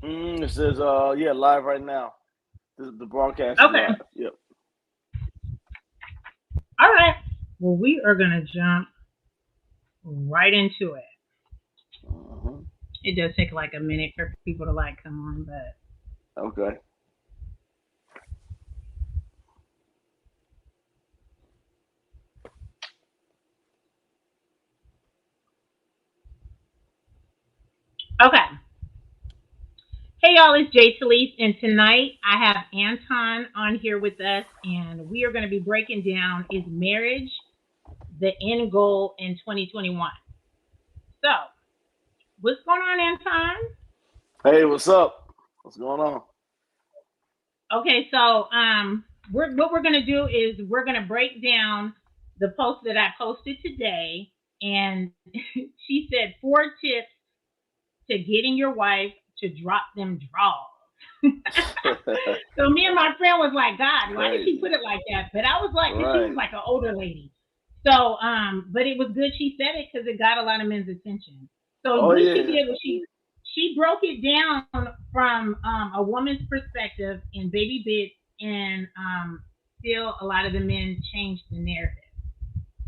It says, yeah, live right now. The broadcast is Okay. live. Yep. All right. Well, we are gonna jump right into it. Uh-huh. It does take like a minute for people to like come on, but Okay. okay. Hey y'all, it's Jay Talise, and tonight I have Anton on here with us, and we are going to be breaking down is marriage the end goal in 2021. So, what's going on, Anton? Hey, what's up? What's going on? Okay, so what we're going to do is we're going to break down the post that I posted today, and she said 4 tips to getting your wife to drop them draws. So me and my friend was like, God, why did she Crazy. put it like that? But I was like, because she was Right. like an older lady. So, but it was good she said it because it got a lot of men's attention. So Oh, what she yeah. did was she broke it down from a woman's perspective in baby bits, and still a lot of the men changed the narrative.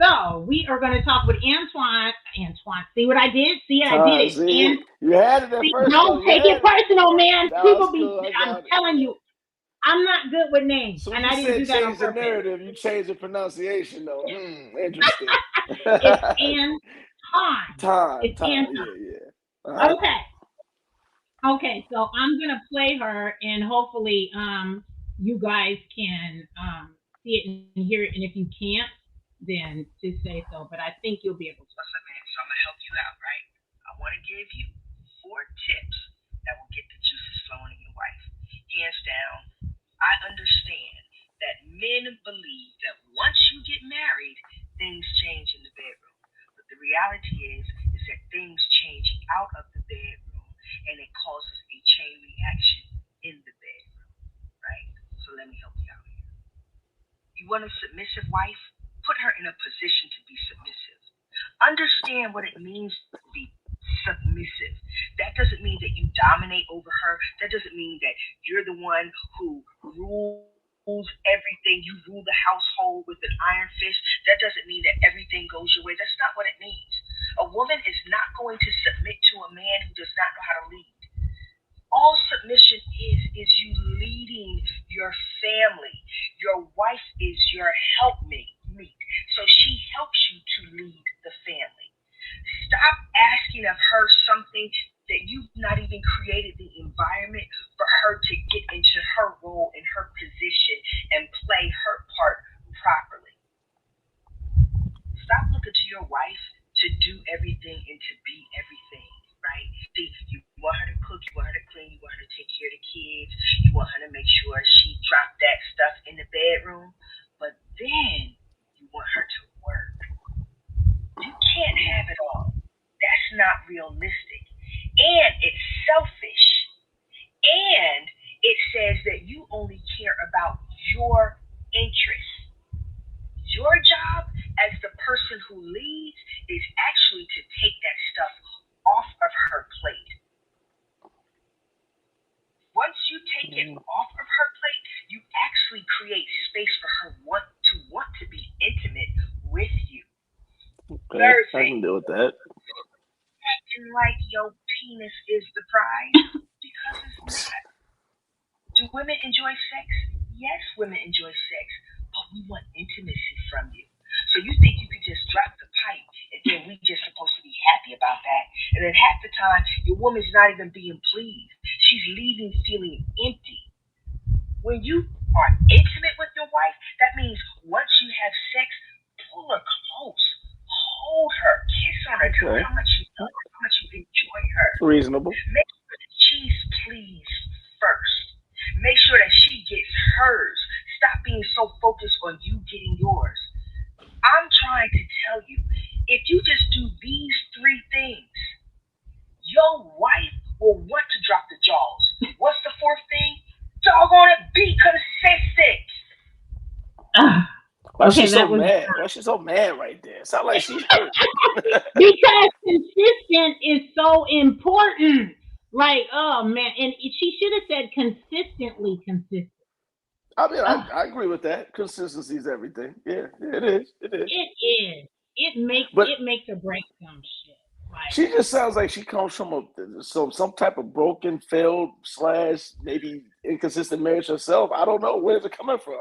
So we are going to talk with Antoine. Antoine, see what I did? See it? I did Time, it. see? And You had it at see, first, though. don't You take it had it. personal, man. No, People it's be. cool. I I'm got it. telling you, I'm not good with names, So when and you I didn't said do that on change the purpose. narrative, you changed the pronunciation, though. Interesting. It's Anton. It's time. Anton. Yeah, yeah. All right. Okay. Okay. So I'm gonna play her, and hopefully, you guys can see it and hear it. And if you can't, then just say so. But I think you'll be able to. What's up, man? So I'm gonna help you out, right? I want to give you 4 tips that will get the juices flowing in your wife. Hands down, I understand that men believe that once you get married, things change in the bedroom. But the reality is that things change out of the bedroom, and it causes a chain reaction in the bedroom, right? So let me help you out here. You want a submissive wife? Put her in a position to be submissive. Understand what it means to be submissive. That doesn't mean that you dominate over her. That doesn't mean that you're the one who rules everything. You rule the household with an iron fist. That doesn't mean that everything goes your way. That's not what it means. A woman is not going to submit to a man who does not know how to lead. All submission is you leading your family. Your wife is your helpmate. So she helps you to lead the family. Stop asking of her something that you've not even created the environment for her to get into her role and her position and play her part properly. Stop looking to your wife to do everything and to be everything, right? See, you want her to cook, you want her to clean, you want her to take care of the kids, you want her to make sure she dropped that stuff in the bedroom, but then you want her to work. You can't have it all. That's not realistic. And it's selfish. And it says that you only care about your interests. Your job as the person who leads is actually to take that stuff off of her plate. Once you take it Mm, off of her plate, you actually create space for her want to be intimate with you. okay, Third I thing, can deal with that. acting like your penis is the prize because it's not. Do women enjoy sex? Yes, women enjoy sex, but we want intimacy from you. So you think you could just drop the pipe and then we just supposed to be happy about that? And then half the time, your woman's not even being pleased. She's leaving feeling empty. When you are intimate with your wife, that means once you have sex, pull her close, hold her, kiss on her, tell her Okay, how much you love her, how much you enjoy her. reasonable. Make sure that she's pleased first. Make sure that she gets hers. Stop being so focused on you getting yours. I'm trying to tell you, if you just do these 3 things, your wife will want to drop the jaws. What's the 4th thing? Doggone it, be consistent. Ah, Why she okay, so that was mad? Why she so mad right there? Sound like she hurt. because consistent is so important. Like, oh man, and she should have said consistently consistent. I mean, Oh, I agree with that. Consistency is everything. Yeah, yeah, it is. It is. it is. But It makes or breaks some shit. Like, she just sounds like she comes from some type of broken, failed slash maybe inconsistent marriage herself. I don't know where's it coming from.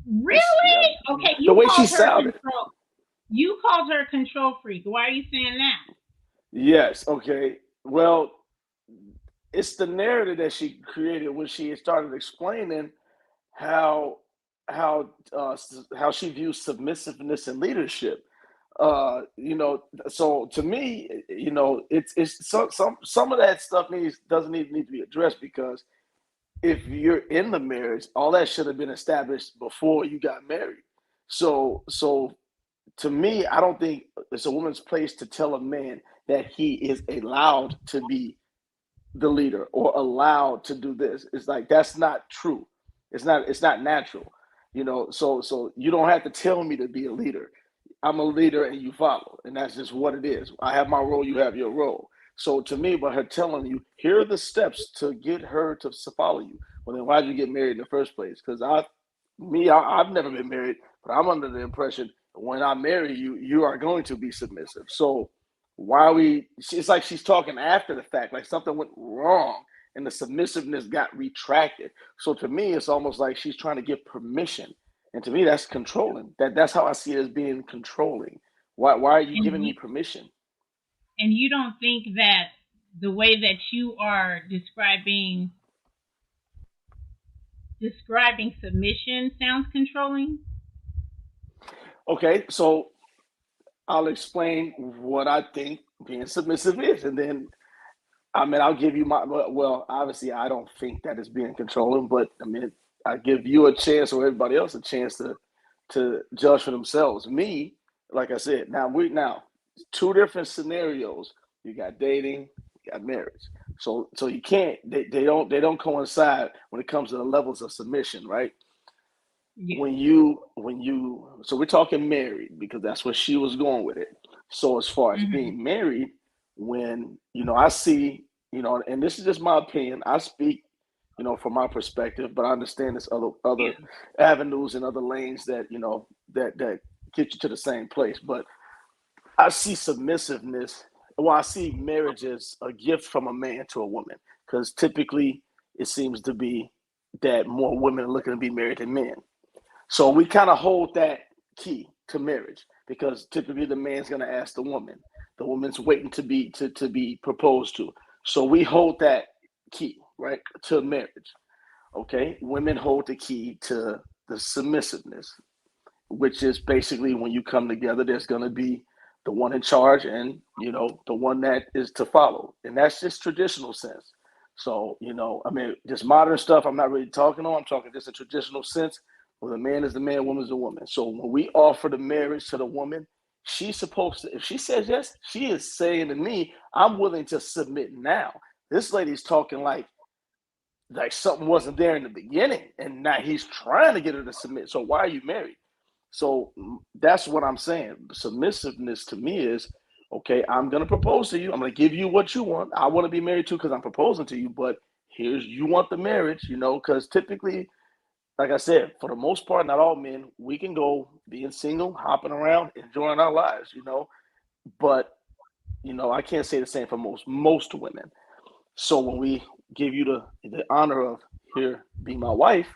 It's really? Okay, the you way she called her sounded. control. You called her a control freak. Why are you saying that? Yes. Okay. Well, it's the narrative that she created when she started explaining how how she views submissiveness and leadership. So to me, it's some of that stuff doesn't even need to be addressed because if you're in the marriage, all that should have been established before you got married. So to me, I don't think it's a woman's place to tell a man that he is allowed to be the leader or allowed to do this. It's like that's not true. It's not natural. So you don't have to tell me to be a leader. I'm a leader and you follow. And that's just what it is. I have my role, you have your role. So to me, by her telling you, here are the steps to get her to follow you. Well, then why did you get married in the first place? Because I've never been married, but I'm under the impression when I marry you, you are going to be submissive. So why are we? It's like she's talking after the fact, like something went wrong and the submissiveness got retracted. So to me, it's almost like she's trying to get permission, and to me, that's controlling. That's how I see it as being controlling. Why are you And giving me you permission? and you don't think that the way that you are describing submission sounds controlling? Okay, so I'll explain what I think being submissive is, and then I'll give you my well. Obviously, I don't think that is being controlling, but I give you a chance or everybody else a chance to judge for themselves. Me, like I said, now two different scenarios. You got dating, you got marriage. So you can't they don't coincide when it comes to the levels of submission, right? Yeah. When you so we're talking married because that's where she was going with it. So as far as Hmm. being married, when I see, and this is just my opinion, I speak, from my perspective, but I understand there's other Yeah. avenues and other lanes that that get you to the same place. But I see submissiveness. Well, I see marriage as a gift from a man to a woman because typically it seems to be that more women are looking to be married than men. So we kind of hold that key to marriage because typically the man's going to ask the woman. The woman's waiting to be proposed to. So we hold that key, right, to marriage. Okay, women hold the key to the submissiveness, which is basically when you come together, there's going to be the one in charge and the one that is to follow, and that's just traditional sense. So just modern stuff I'm not really talking on. I'm talking just a traditional sense where the man is the man, woman is the woman. So when we offer the marriage to the woman, she's supposed to, if she says yes, she is saying to me, I'm willing to submit now. This lady's talking like something wasn't there in the beginning and now he's trying to get her to submit. So why are you married? So that's what I'm saying. Submissiveness to me is okay, I'm going to propose to you. I'm going to give you what you want. I want to be married too because I'm proposing to you, but here's you want the marriage, because typically, like I said, for the most part, not all men, we can go being single, hopping around, enjoying our lives, but, I can't say the same for most women. So when we give you the honor of here, be my wife,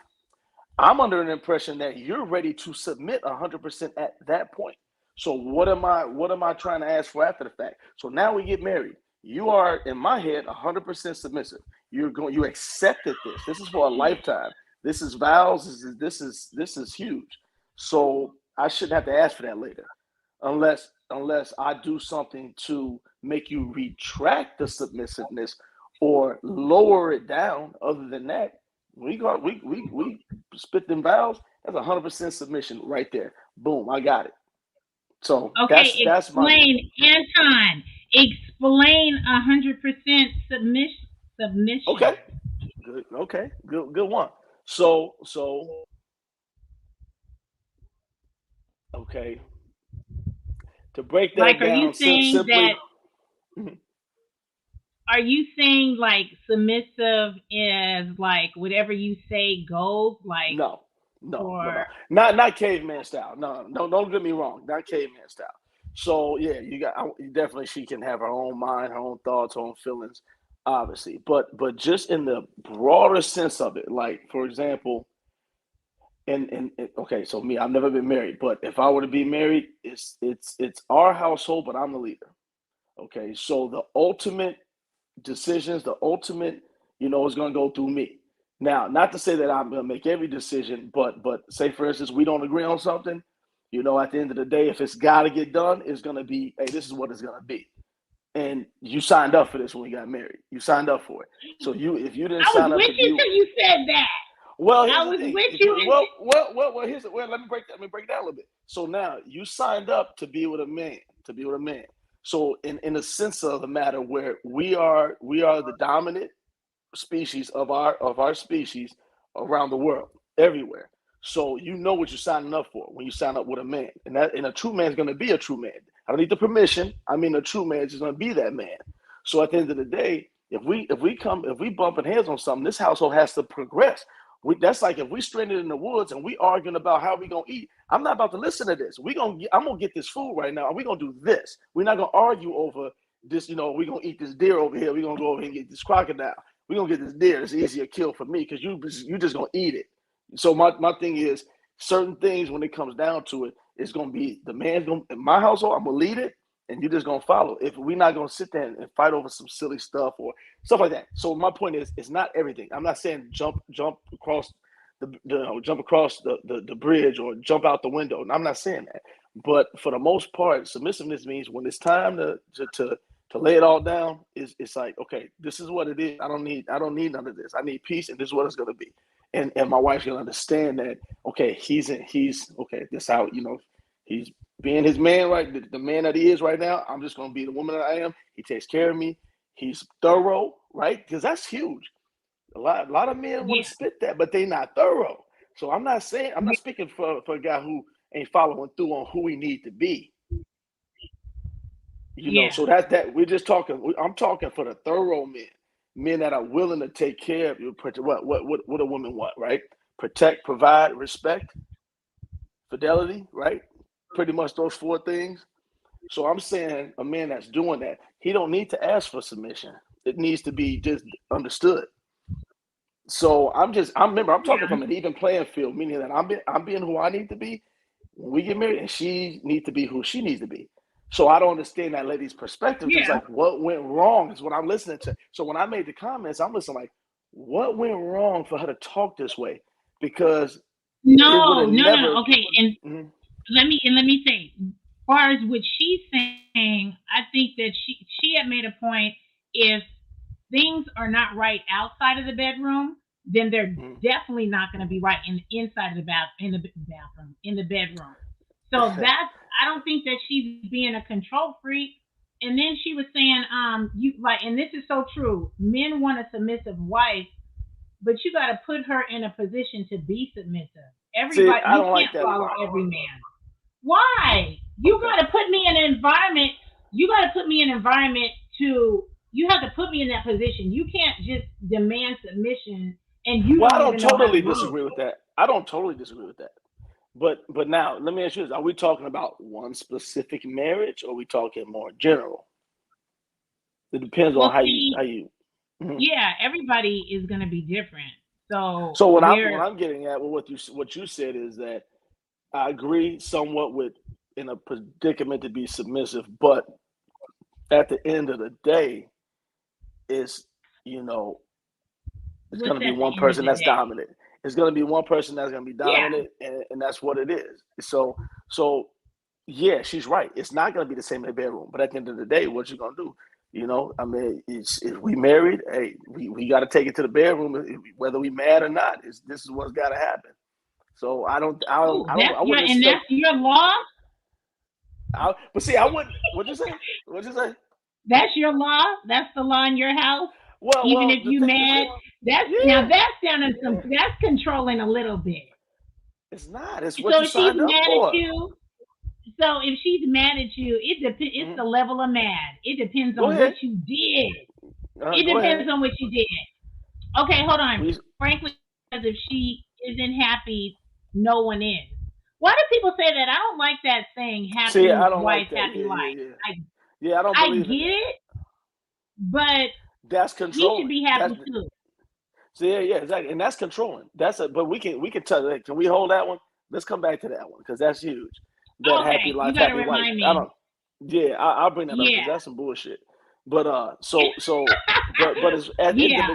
I'm under an impression that you're ready to submit 100% at that point. So what am I trying to ask for after the fact? So now we get married. You are in my head 100% submissive. You accepted this. This is for a lifetime. This is vows. This is huge. So I shouldn't have to ask for that later, unless I do something to make you retract the submissiveness or lower it down. Other than that, we spit them vows. That's 100% submission right there. Boom, I got it. So Okay, that's my view. explain, Anton. Explain 100% Okay, submission. good. Okay, good one. So okay, to break Like, that are you down saying that? simply. Mhm. are you saying like submissive is like whatever you say goes, like, No, no, no, or no. Not caveman style. No, no, don't get me wrong. Not caveman style. So yeah, definitely she can have her own mind, her own thoughts, her own feelings, obviously. But just in the broader sense of it, like for example, okay, so me, I've never been married, but if I were to be married, it's our household, but I'm the leader. Okay, so the ultimate decisions, the ultimate, is going to go through me. Now, not to say that I'm going to make every decision, but say for instance we don't agree on something, at the end of the day, if it's got to get done, it's going to be, hey, this is what it's going to be. And you signed up for this when we got married. You signed up for it. So if you didn't I was sign up with to you be, till you said that. well, here's I the was thing. with If you you and let me break that. Let me break it down a little bit. So now you signed up to be with a man, to be with a man. So in the sense of the matter, where we are the dominant species of our species around the world, everywhere. So you know what you're signing up for when you sign up with a man, and a true man is going to be a true man. I don't need the permission. I mean, a true man is going to be that man. So at the end of the day, if we bumping heads on something, this household has to progress. That's like if we stranded in the woods and we arguing about how we gonna eat. I'm not about to listen to this. I'm gonna get this food right now, and we're gonna do this. We're not gonna argue over this. We're gonna eat this deer over here. We're gonna go over here and get this crocodile. We're gonna get this deer. It's easier kill for me because you just gonna eat it. So my thing is, certain things when it comes down to it, it's gonna be the man's gonna, in my household, I'm gonna lead it, and you're just gonna follow. If we're not gonna sit there and fight over some silly stuff or stuff like that. So my point is, it's not everything. I'm not saying jump across jump across the bridge or jump out the window. I'm not saying that. But for the most part, submissiveness means when it's time to lay it all down, it's like, okay, this is what it is. I don't need none of this. I need peace, and this is what it's gonna be. And my wife's gonna understand that, okay, he's okay, this how, he's being his man, right? The man that he is right now. I'm just gonna be the woman that I am. He takes care of me. He's thorough, right? Because that's huge. A lot of men want yeah, to spit that, but they not thorough. So I'm not speaking for a guy who ain't following through on who he need to be. yeah, So that we're just talking. I'm talking for the thorough men that are willing to take care of you. What a woman want, right? Protect, provide, respect, fidelity, right? Pretty much those four things. So I'm saying a man that's doing that, he don't need to ask for submission. It needs to be just understood. So I'm talking yeah, from an even playing field, meaning that I'm being who I need to be when we get married, and she needs to be who she needs to be. So I don't understand that lady's perspective. It's yeah. like, what went wrong is what I'm listening to. So when I made the comments, I'm listening like, what went wrong for her to talk this way? Because it would No, have no, no, never. no. Okay, and Mhm. let me say, as far as what she's saying, I think that she had made a point. If things are not right outside of the bedroom, then they're Mhm. definitely not going to be right inside of the bathroom, in the bedroom. So that's, I don't think that she's being a control freak. And then she was saying, you like, and this is so true. Men want a submissive wife, but you got to put her in a position to be submissive. See, Everybody, I you don't like can't that follow part. every man. Why? You Okay. got to put me in an environment. You got to put me in an environment to. You have to put me in that position. You can't just demand submission and you Well, I don't don't even know how to totally move. disagree with that. I don't totally disagree with that. But now let me ask you this: are we talking about one specific marriage, or are we talking more general? It depends on Well, how you how see, you. Mhm. yeah, everybody is going to be different. So So what there, I'm getting at with what you said is that I agree somewhat with in a predicament to be submissive, but at the end of the day, it's you know it's what's going to be at the one end of person the that's day? dominant. It's going to be one person that's going to be Yeah. dominant, and that's what it is. So yeah, she's right. It's not going to be the same in the bedroom, but at the end of the day, what you going to do? I mean, if we married, hey, we got to take it to the bedroom, whether we mad or not. This is what's got to happen. So Oh, I wouldn't and expect. that's your law. But see, I wouldn't. What'd you say? What'd you say? That's your law. That's the law in your house. Even Well, if the you thing is mad, that that's now yeah, that's down in some. yeah, That's controlling a little bit. it's not. It's what So you if she's signed up mad at for. you, so if she's mad at you, it depends. It's Hmm. the level of mad. It depends Go on what ahead. you did. It Go ahead. depends on what you did. Okay, hold on. We Frankly, because if she isn't happy, no one is. Why do people say that? I don't like that saying see. happy I don't wife, like that. happy Yeah, life. yeah, yeah. I Yeah, I don't I believe in get that. it, but That's he should controlling. be That's happy too. so yeah, yeah, exactly. And that's controlling. That's a but we can tell that. Can we hold that one? Let's come back to that one because that's huge. That happy Okay, you life, got to happy wife. remind I me. don't. Yeah, I'll bring that up because Yeah, that's some bullshit. But but it's at the end of yeah.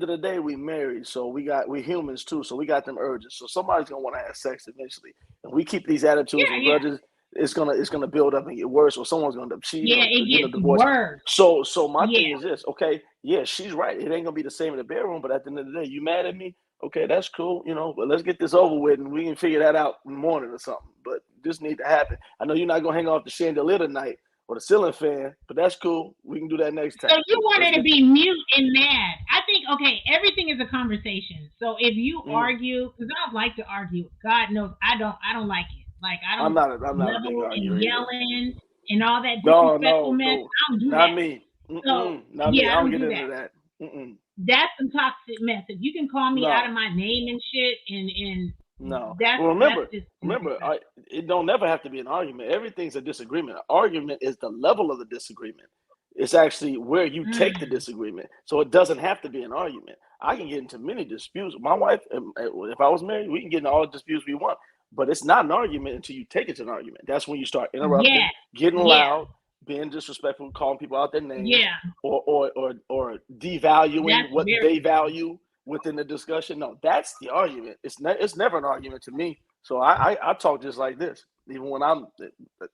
the day we married, so we humans too, so we got them urges. So somebody's gonna want to have sex eventually, and we keep these attitudes Yeah, and yeah, grudges. It's gonna build up and get worse, or someone's gonna end up cheating yeah. or It getting a gets divorce. worse. So my Yeah. thing is this, okay? Yeah, she's right. It ain't gonna be the same in the bedroom, but at the end of the day, you mad at me? Okay, that's cool, but let's get this over with and we can figure that out in the morning or something. But this need to happen. I know you're not gonna hang off the chandelier tonight or the ceiling fan, but that's cool. We can do that next So time. you Let's wanted to get be mute and mad. I think okay, everything is a conversation. So if you mm, argue, because I don't like to argue. God knows I don't like it. Like I I'm don't not I'm not a big level and arguer either. yelling and all that No, disrespectful no, mess. no. I don't do Not that. me. So Not me. yeah, I I don't don't get do into that. that. Mm-mm. That's some toxic mess. If you can call me out of No. my name and shit, and No. that's Well, that's remember, just remember, disrespectful. it don't never have to be an argument. Everything's a disagreement. An argument is the level of the disagreement. It's actually where you take the Mm, disagreement. So it doesn't have to be an argument. I can get into many disputes. My wife, if I was married, we can get into all the disputes we want. But it's not an argument until you take it to an argument. That's when you start interrupting, yeah, getting yeah, loud, being disrespectful, calling people out their names, yeah. or devaluing That's what very they true. value within the discussion. No, that's the argument. It's never an argument to me. So I talk just like this. Even when I'm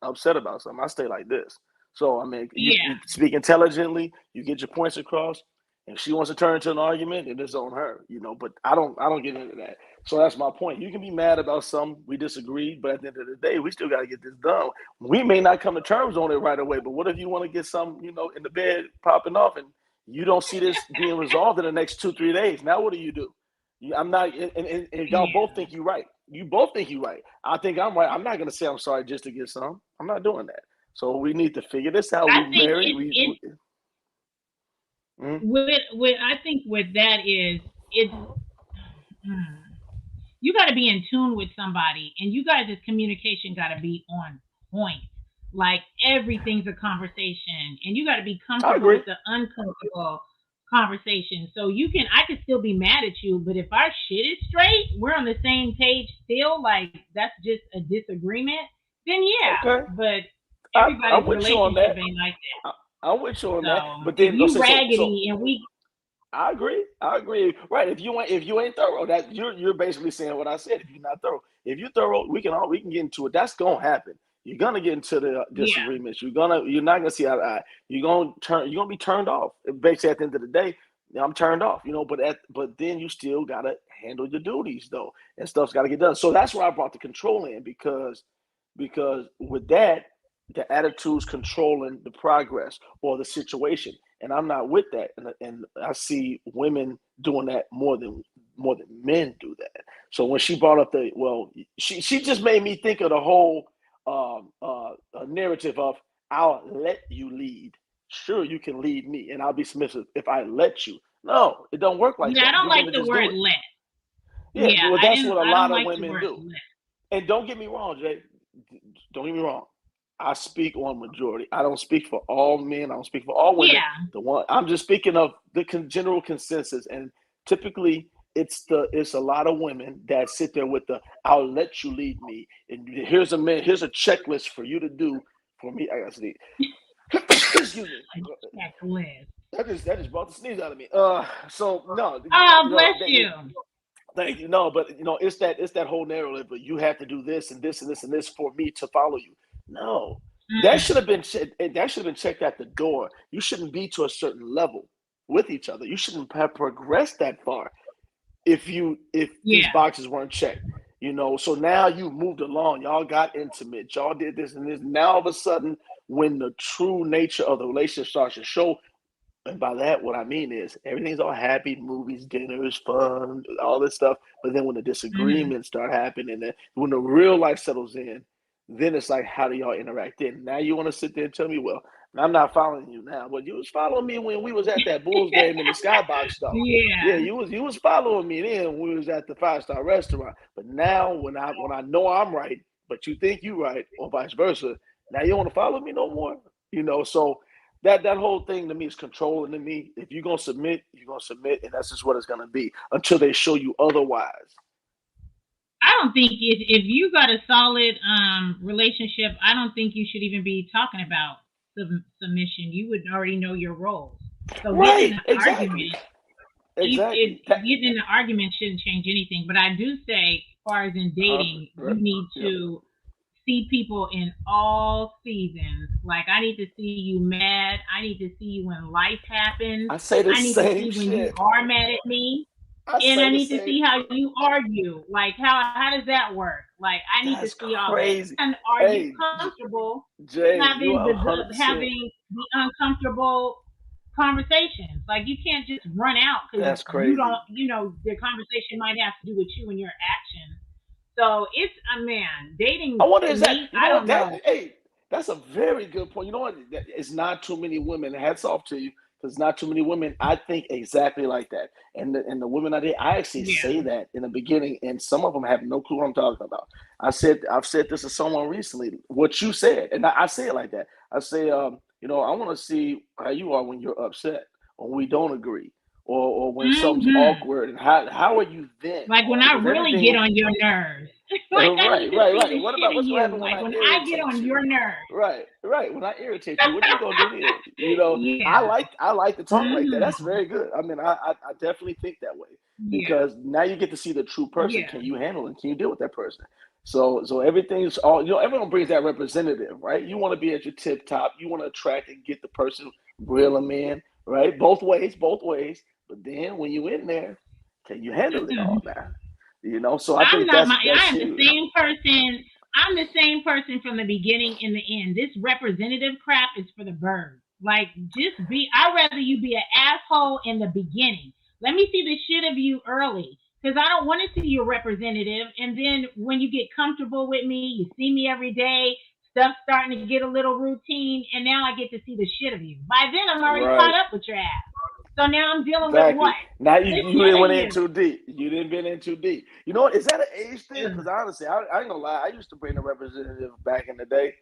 upset about something, I stay like this. So I mean, you Yeah. speak intelligently, you get your points across. If she wants to turn into an argument, then it's on her. But I don't get into that. So that's my point. You can be mad about something we disagree, but at the end of the day, we still got to get this done. We may not come to terms on it right away, but what if you want to get some, in the bed popping off, and you don't see this being resolved in the next 2-3 days? Now what do you do? I'm not, and y'all both Yeah. think you're right. You both think you're right. I think I'm right. I'm not gonna say I'm sorry just to get some. I'm not doing that. So we need to figure this out. I We think married. it Mhm. with I think with that is it's mm, you got to be in tune with somebody, and you guys' communication got to be on point. Like everything's a conversation, and you got to be I comfortable agree. with the uncomfortable conversation. So I could still be mad at you, but if our shit is straight, we're on the same page still. Like that's just a disagreement. Then yeah, Okay. but I'm everybody's with you on relationship that. ain't like that. I, I'm with you on that. So But if then, you so raggedy and we I agree. I agree. Right. If you ain't thorough, that you're basically saying what I said. If you're not thorough, if you're thorough, we can get into it. That's gonna happen. You're gonna get into the yeah disagreements. You're not gonna see eye to eye. You're gonna be turned off. Basically, at the end of the day, I'm turned off. But then you still gotta handle your duties though, and stuff's gotta get done. So that's where I brought the control in because with that, the attitude's controlling the progress or the situation, and I'm not with that. And I see women doing that more than men do that. So when she brought up she just made me think of the whole narrative of I'll let you lead. Sure, you can lead me, and I'll be submissive if I let you. No, it don't work like yeah. I that. don't You're like gonna the just do word it. let. Yeah, Yeah, well, that's what a I don't lot of like the women word do. let. And don't get me wrong, Jay. Don't get me wrong. I speak on majority. I don't speak for all men. I don't speak for all women. Yeah. The one I'm just speaking of the general consensus, and typically it's a lot of women that sit there with the "I'll let you lead me," and here's a checklist for you to do for me. I got to sneeze. Excuse me. A checklist. That just brought the sneeze out of me. So no, Oh, bless you. thank you. No, but it's that whole narrative. But you have to do this and this and this and this for me to follow you. No, that should have Mm, been that should have been checked at the door. You shouldn't be to a certain level with each other. You shouldn't have progressed that far if these yeah. boxes weren't checked. So now you moved along. Y'all got intimate. Y'all did this and this. Now all of a sudden, when the true nature of the relationship starts to show, and by that, what I mean is everything's all happy, movies, dinners, fun, all this stuff. But then when the Mm, disagreements start happening, and when the real life settles in, then it's like, how do y'all interact? Then now you want to sit there and tell me, well, I'm not following you now, but you was following me when we was at that Bulls game in the Skybox though. Yeah, Yeah. you was following me then when we was at the 5-star restaurant. But now when I know I'm right, but you think you right, or vice versa, now you don't want to follow me no more. So that whole thing to me is controlling to me. If you're gonna submit, you're gonna submit, and that's just what it's gonna be until they show you otherwise. I don't think if you got a solid relationship, I don't think you should even be talking about submission. You would already know your roles. So getting in Right, an exactly. argument, Exactly. getting in an argument shouldn't change anything. But I do say, as far as in dating, you need Yeah. to see people in all seasons. Like I need to see you mad. I need to see you when life happens. I say the I need to same see when you shit. are mad at me. I And say I the need to same. see how you argue. Like how does that work? Like I need to That's see all that. crazy. And are you Hey, comfortable Jay, you having are 100%. the uncomfortable conversations? Like you can't just run out because That's you don't crazy. the conversation might have to do with you and your actions. So it's a man I dating wonder to is that me. you I know what don't that know. hey, that's a very good point. You know what? It's not too many women. Hats off to you, because not too many women. I think exactly like that. And the women I did, I actually say Yeah. that in the beginning, and some of them have no clue what I'm talking about. I've said this to someone recently. What you said, and I say it like that. I say, I want to see how you are when you're upset, or we don't agree, or when something's Hmm. awkward, and how are you then? Like when I Because really get everything. on your nerves. Like I need Right, to right, see right. the What shit about in what you. happened when Like I when I get irritate on you? your nerves. Right, right. When I irritate you, what you gonna do then? Yeah. I like to talk like that. That's Hmm. very good. I mean, I definitely think that way, Yeah. because now you get to see the true person. Yeah. Can you handle it? Can you deal with that person? So everything's all everyone brings that representative, right? You want to be at your tip top. You want to attract and get the person, reel them in, right? Both ways, both ways. But then when you in there, can you handle it all now? So I think that's I am the huge. same person. I'm the same person from the beginning and the end. This representative crap is for the birds. Like just be I'd rather you be an asshole in the beginning. Let me see the shit of you early. Because I don't want to see your representative. And then when you get comfortable with me, you see me every day, stuff's starting to get a little routine, and now I get to see the shit of you. By then I'm already caught Right. up with your ass. So now I'm dealing with what? Exactly. Now you, The you shit didn't of went in you. too deep. You didn't been in too deep. You know what? Is that an age thing? Ugh. Because honestly, I ain't gonna lie. I used to bring a representative back in the day.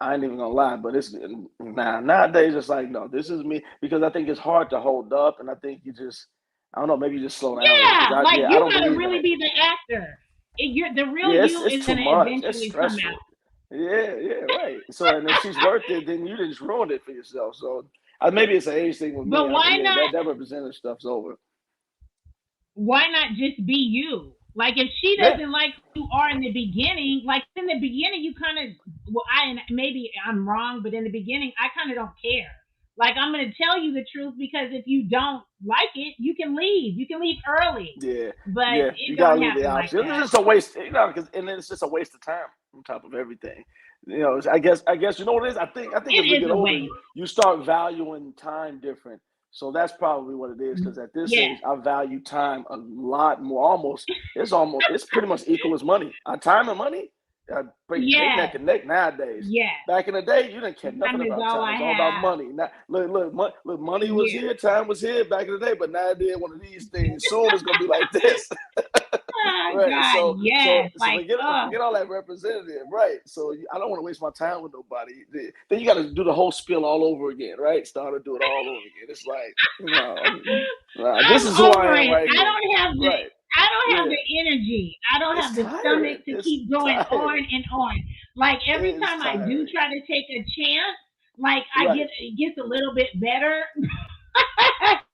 I ain't even gonna lie, but it's nowadays it's like no, this is me, because I think it's hard to hold up, and I think you just I don't know, maybe you just slow down with it, because Yeah, like I you don't gotta believe in really it. be the actor. The real Yeah, you it's is too gonna much. It's eventually come stressful. out. Yeah, yeah, right. So and if she's worth it, then you just ruined it for yourself. So maybe it's an age thing with me. But But why yeah, not? that representative stuff's over. Why not just be you? Like if she Yeah, doesn't like who you are in the beginning, like in the beginning you kind of and maybe I'm wrong, but in the beginning I kind of don't care. Like I'm gonna tell you the truth because if you don't like it, you can leave. You can leave early, yeah, but yeah. You it gotta don't leave the happen like option. It's that. just a waste, because and then it's just a waste of time on top of everything. I guess you know what it is. I think as we It get is a older, waste. you start valuing time different. So that's probably what it is. Because at this Yeah, age, I value time a lot more. It's pretty much equal as money. Time and money, they yeah, neck and neck nowadays. yeah. Back in the day, you didn't care nothing Time is about all time. I It's all about have. money. Now, look, money was Yeah. here, time was here back in the day, but now they're one of these things. Soon it's gonna be like this. Oh Right. God, So yes. so Like, forget all that representative. Right. So I don't want to waste my time with nobody. Then you got to do the whole spiel all over again. Right. Start to do it all over again. It's like no, nah, this I'm is who I over am it. right here. Right. I don't have Yeah. the energy. I don't It's have the stomach tiring. to It's keep going on tiring. and on. Like every It's time I do tiring. try to take a chance, like Right. it gets a little bit better.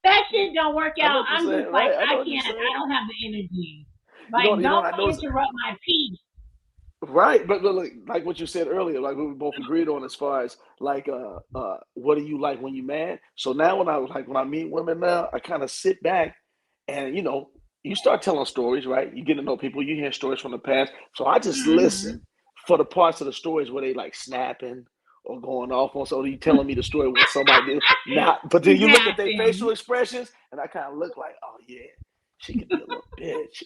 That shit don't work I know out. what you're I'm saying. just like Right. I know I what you're can't. saying. I don't have the energy. You know. Like You know don't what I noticed. interrupt my peace. Right, but like what you said earlier, like what we both agreed on as far as like what do you like when you mad? So now when I meet women now, I kind of sit back and you start telling stories, right? You get to know people, you hear stories from the past. So I just Hmm. listen for the parts of the stories where they like snapping or going off on. So you telling me the story when somebody did not, but then you look at their facial Snapping. expressions, and I kind of look like, oh yeah, she could be a little bitch.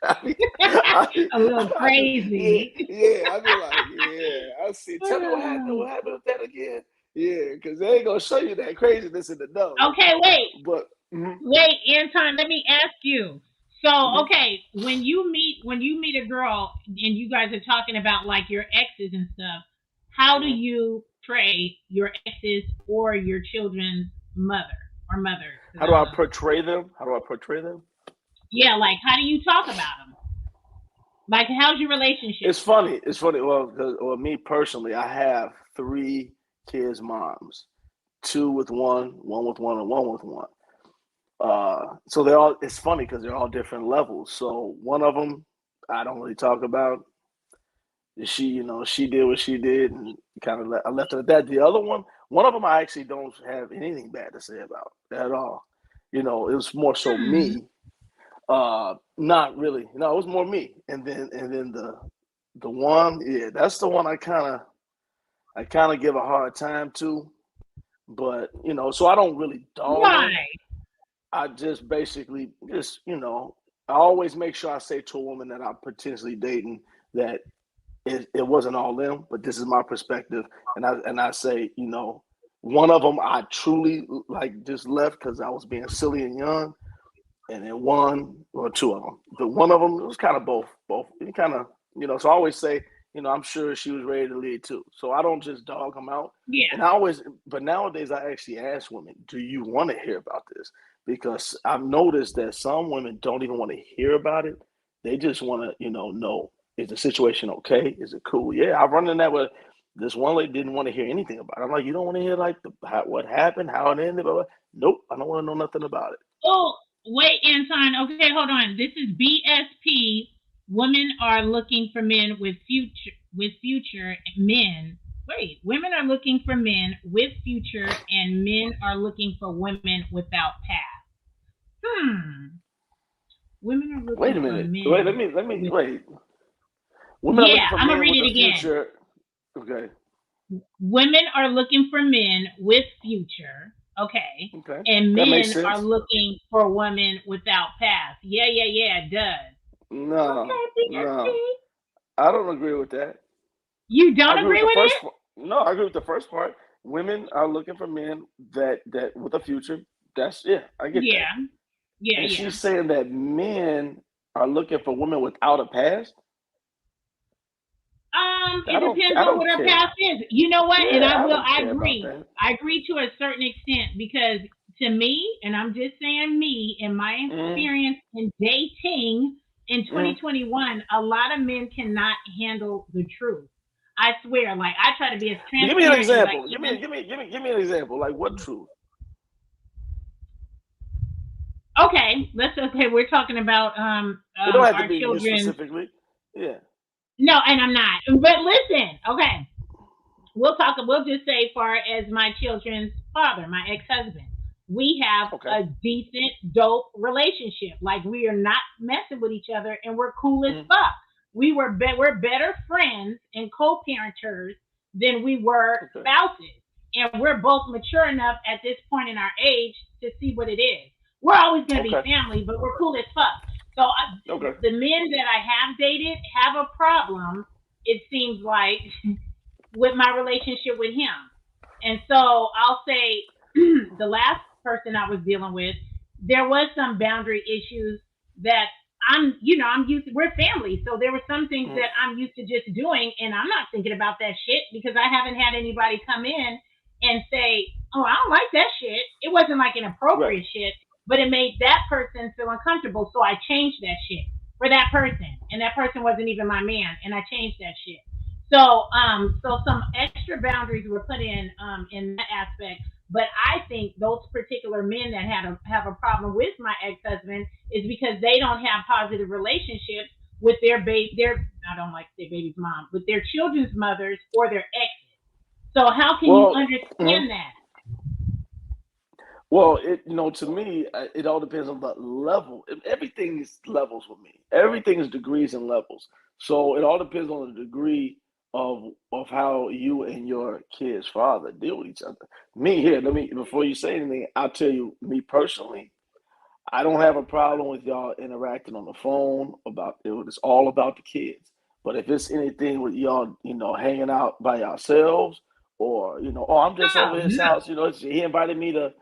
I mean, I mean, A little I mean, yeah, crazy. yeah. I be like, yeah. I see. Tell me what happened. What happened with that again? Yeah, because they ain't gonna show you that craziness in the know. Okay, wait. But mhm, Wait, Anton, let me ask you. So, mhm, okay, when you meet a girl and you guys are talking about like your exes and stuff, how do mhm. you portray your exes or your children's mother or mothers? Because How do I don't I know. portray them? How do I portray them? Yeah, like how do you talk about them? Like, how's your relationship? It's funny. It's funny. Well, well, me personally, I have three kids' moms, two with one with one, and one with one. So they're all. It's funny because they're all different levels. So one of them, I don't really talk about. She, she did what she did, and kind of I left it at that. The other one of them, I actually don't have anything bad to say about at all. It was more so Hmm. me. Not really. No, it was more me. And then the one, yeah, that's the one I kind of give a hard time to. But so I don't really dog Why? them. I just basically I always make sure I say to a woman that I'm potentially dating that it wasn't all them, but this is my perspective, and I say, one of them I truly like just left because I was being silly and young, and then one or two of them, the one of them it was kind of both. It kind of so I always say, I'm sure she was ready to leave too, so I don't just dog them out. Yeah. And I always, but nowadays I actually ask women, do you want to hear about this? Because I've noticed that some women don't even want to hear about it. They just want to, know, is the situation okay? Is it cool? Yeah, I've run in that with this one lady didn't want to hear anything about it. I'm like, you don't want to hear like what happened, how it ended, blah, blah. Nope, I don't want to know nothing about it. Oh, wait, Anton. Okay, hold on. This is BSP. Women are looking for men with future men. Wait, women are looking for men with future, and men are looking for women without past. Hmm. Women are Wait looking a for minute. Wait, let men me with. wait. Women are looking Yeah, for I'm gonna men read with it a again. future. Okay. Women are looking for men with future. Okay. Okay. And That makes men are sense. looking for women without past. Yeah, yeah, yeah, it does. No, Okay, BSP. no. I don't agree with that. You I don't agree with agree the with first it? part. No, I agree with the first part. Women are looking for men that with a future. That's yeah, I get that. Yeah, yeah, And yeah. she's saying that men are looking for women without a past. It depends I on don't what our care. past is. You know what? And Yeah, I I will. don't I care about agree. that. I agree to a certain extent because to me, and I'm just saying me, in my Mm, experience in dating in mm. 2021, a lot of men cannot handle the truth. I swear. Like I try to be as But give me an transparent as I example. Give me can. give me give me give me an example. Like what truth? Okay, let's. Okay, we're talking about It don't have to our be you children. specifically. Yeah. No, and I'm not. But listen, okay. We'll just say far as my children's father, my ex-husband. We have Okay. a decent, dope relationship. Like we are not messing with each other and we're cool as Mm, fuck. We're better friends and co-parenters than we were okay. spouses. And we're both mature enough at this point in our age to see what it is. We're always going to be Okay. family, but we're cool as fuck. So Okay. the men that I have dated have a problem, it seems like, with my relationship with him. And so I'll say the last person I was dealing with, there was some boundary issues that I'm used to, we're family. So there were some things Mm, that I'm used to just doing and I'm not thinking about that shit because I haven't had anybody come in and say, oh, I don't like that shit. It wasn't like right. inappropriate shit, but it made that person feel uncomfortable. So I changed that shit for that person. And that person wasn't even my man. And I changed that shit. So some extra boundaries were put in that aspect. But I think those particular men that have a problem with my ex husband is because they don't have positive relationships with their I don't like to say baby's mom, with their children's mothers or their exes. So how can you Well, mhm. understand that? Well, to me, it all depends on the level. Everything is levels with me. Everything is degrees and levels. So it all depends on the degree of how you and your kid's father deal with each other. Me here, let me before you say anything, I'll tell you, me personally, I don't have a problem with y'all interacting on the phone about it. It's all about the kids. But if it's anything with y'all, hanging out by yourselves or oh, I'm just over Oh his no. house. He invited me to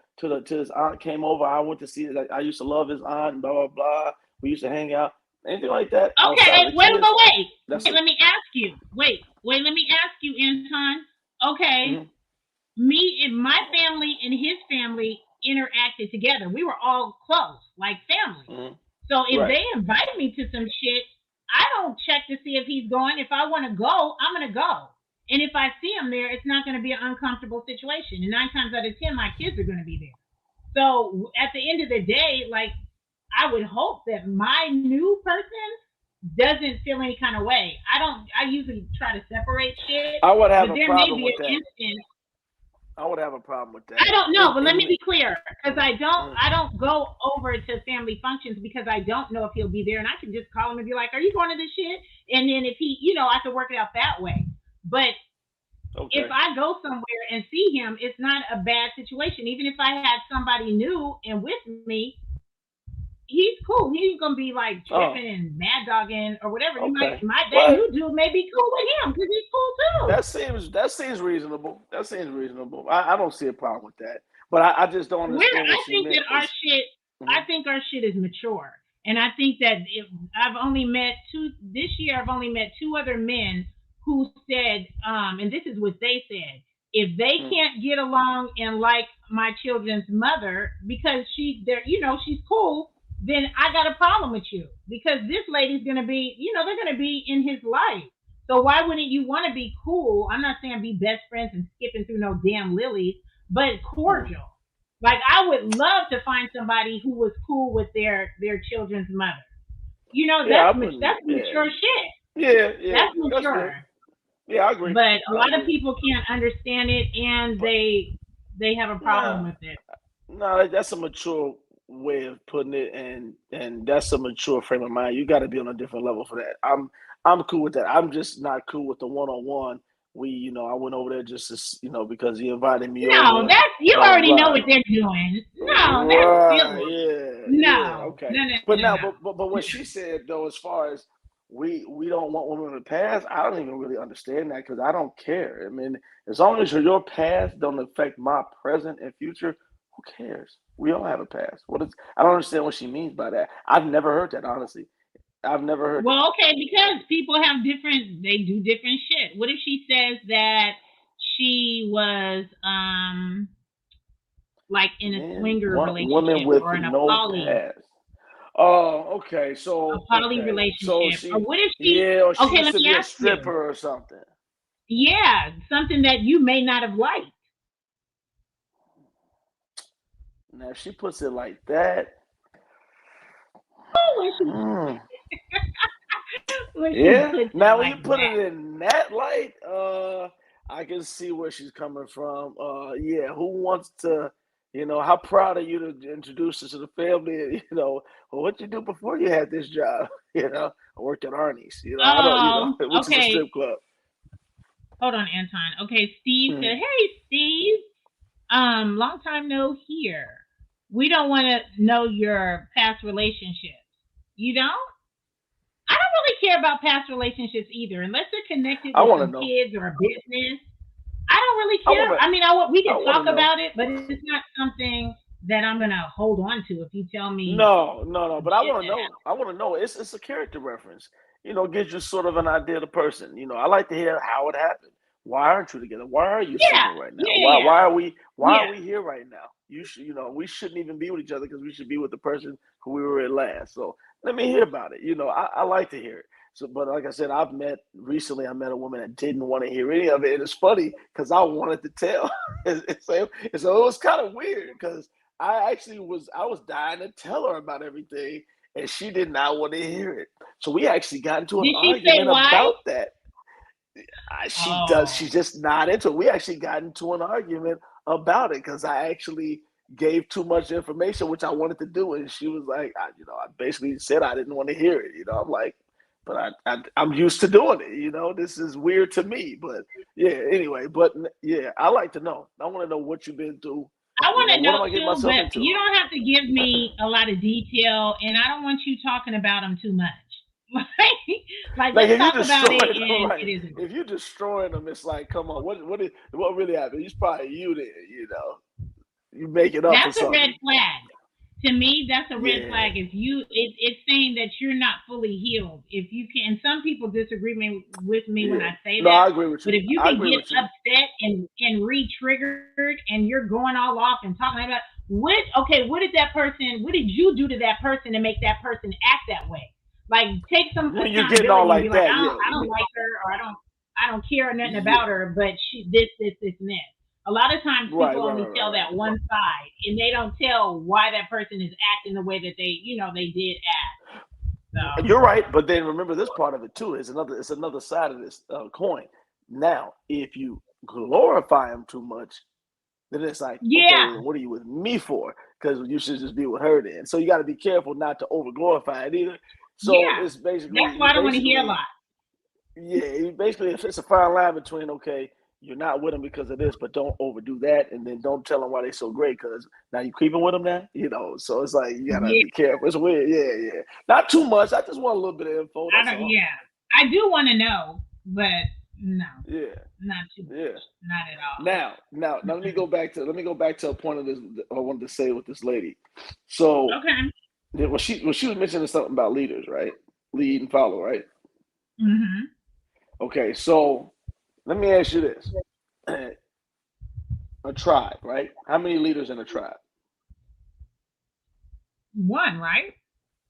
his aunt came over. I went to see it. I used to love his aunt. And blah blah blah. We used to hang out. Anything like that outside of Okay, the wait, kids. That's wait. it. Let me ask you. Wait. Let me ask you, Anton. Okay, Hmm. me and my family and his family interacted together. We were all close, like family. Hmm. So if Right. they invite me to some shit, I don't check to see if he's going. If I want to go, I'm gonna go. And if I see him there, it's not going to be an uncomfortable situation. And 9 times out of 10, my kids are going to be there. So at the end of the day, like I would hope that my new person doesn't feel any kind of way. I don't. I usually try to separate shit, I would but have a there may problem be with an that. instance. I would have a problem with I that. don't know, In but let in me be clear, because mm, mm. I don't go over to family functions because I don't know if he'll be there, and I can just call him and be like, "Are you going to this shit?" And then if he, I can work it out that way. But if Okay. I go somewhere and see him, it's not a bad situation. Even if I had somebody new and with me, he's cool. He ain't gonna be like Oh, tripping and mad dogging or whatever. He okay. might that Well, new dude may be cool with him because he's cool too. that seems reasonable. That seems reasonable. I don't see a problem with that. But I just don't Where understand what I she think meant. that our shit, I Mhm. think our shit is mature, and I think that if I've only met two this year, I've only met two other men who said, and this is what they said: if they Mm. can't get along and like my children's mother because she's cool, then I got a problem with you because this lady's gonna be, they're gonna be in his life. So why wouldn't you want to be cool? I'm not saying be best friends and skipping through no damn lilies, but Mm. cordial. Like I would love to find somebody who was cool with their children's mother. Yeah, I wouldn't. That's Yeah, mature shit. yeah, yeah. That's That's mature. good. Yeah, I agree. But a I lot of agree. people can't understand it, and But they have a problem nah, with it. no, that's a mature way of putting it, and that's a mature frame of mind. You got to be on a different level for that. I'm cool with that. I'm just not cool with the one on one. I went over there just to, because he invited me No, over. that's you Blah blah already know blah. what they're doing. No, that's Right. silly. Yeah. Yeah. No, Okay. no, no, But no, now, no. but what she said though, as far as we don't want women to pass, I don't even really understand that because I don't care. I mean, as long as your past don't affect my present and future, who cares? We all have a past. What is? I don't understand what she means by that. I've never heard that honestly. I've never heard that. Well, okay, because people have they do different shit. What if she says that she was like in a Men swinger want women relationship with or in no past. Oh, okay. a So poly okay. So relationship, or she, what if she? yeah, or she Okay, used let to me be a ask you. stripper or something. Yeah, something that you may not have liked. Now, if she puts it like that, Oh, when she hmm, when she yeah. puts it Now, when like you put that. it in that light, I can see where she's coming from. Yeah, who wants to, how proud are you to introduce us to the family? Well, what you do before you had this job? I worked at Arnie's. I don't, Oh, which is a okay. strip club. Hold on, Anton. Okay, Steve Mm. said, "Hey, Steve. Long time no hear. We don't want to know your past relationships. You don't? I don't really care about past relationships either, unless they're connected I with want to some know. kids or a business. I don't really I care. want to. I mean, we I can want to talk know. about it, but it's not something that I'm gonna hold on to. If you tell me No, no, no. some But I shit want to that know. I want to know. It's a character reference. Gives you sort of an idea of the person. I like to hear how it happened. Why aren't you together? Why are you yeah, single right now? yeah, Why yeah, why are we why are yeah. we here right now? You should we shouldn't even be with each other because we should be with the person who we were at last. So let me hear about it. I like to hear it. So, but like I said, I met a woman that didn't want to hear any of it, and it's funny because I wanted to tell. So it was kind of weird because I was dying to tell her about everything, and she did not want to hear it. So we actually got into an Did she say argument why? about that. She's Oh, just not into it. We actually got into an argument about it because I actually gave too much information, which I wanted to do, and she was like, I basically said I didn't want to hear it. I'm like, but I'm used to doing it. This is weird to me, but yeah. Anyway, but yeah, I like to know. I want to know what you've been through. I want to What know am I getting too, myself but into? you don't have to give me a lot of detail, and I don't want you talking about them too much. Like, Like let's if you talk about it, destroying them, and right? it isn't. If you destroying them, it's like, come on, what really happened? It's probably you there, you make it up for That's a red something. flag. To me, that's a red Yeah, flag. If you, it's saying that you're not fully healed. If you can, and some people disagree with me when yeah. I say No, that, I agree with but you. if you I can agree get with you. upset and re-triggered, and you're going all off and talking about what did that person, what did you do to that person to make that person act that way? Like, take some When you're getting all accountability and be like like, that, yeah. I don't like her, or I don't care nothing Yeah. about her, but she this and this. A lot of times Right, people right, only right, right, tell right. that one side, and they don't tell why that person is acting the way that they did act. So You're right, but then remember this part of it too. It's another side of this coin. Now, if you glorify him too much, then it's like, okay, yeah, well, then what are you with me for? Because you should just be with her then. So you got to be careful not to over glorify it either. So yeah. it's That's why I don't want to hear a lot. yeah, basically, it's a fine line between, okay, you're not with them because of this, but don't overdo that, and then don't tell them why they're so great because now you creeping with them now, So it's like you gotta Yeah, be careful. It's weird, yeah, yeah. Not too much. I just want a little bit of info. I That's don't. all. Yeah, I do want to know, but no, Yeah, not too much, yeah. not at all. Now, let me go back to a point of this. I wanted to say with this lady. So Okay. she was mentioning something about leaders, right? Lead and follow, right? Mhm. Okay, so let me ask you this: a tribe, right? How many leaders in a tribe? One, right?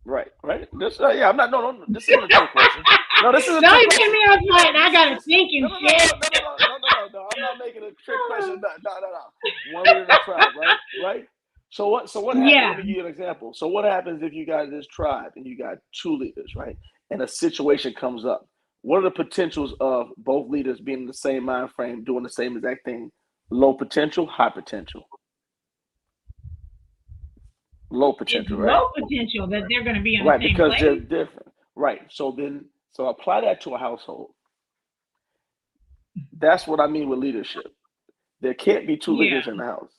Right, right. This, yeah, I'm not. No, no, this isn't a trick question. No, this is a No, trick you put question. me on No, flight. I this, gotta this, think no, and no, no, shit. no, no, no, no, no, no, no, no. I'm not making a trick question. No, no, no, no. One leader in a tribe, right? Right. So what? So what happened? Let Yeah, me give you an example. So what happens if you got this tribe and you got two leaders, right? And a situation comes up. What are the potentials of both leaders being in the same mind frame, doing the same exact thing? Low potential, high potential. Low it's potential, right? low potential that they're gonna be in the Right, same because they're place. different. Right. So apply that to a household. That's what I mean with leadership. There can't be two Yeah, leaders in the house.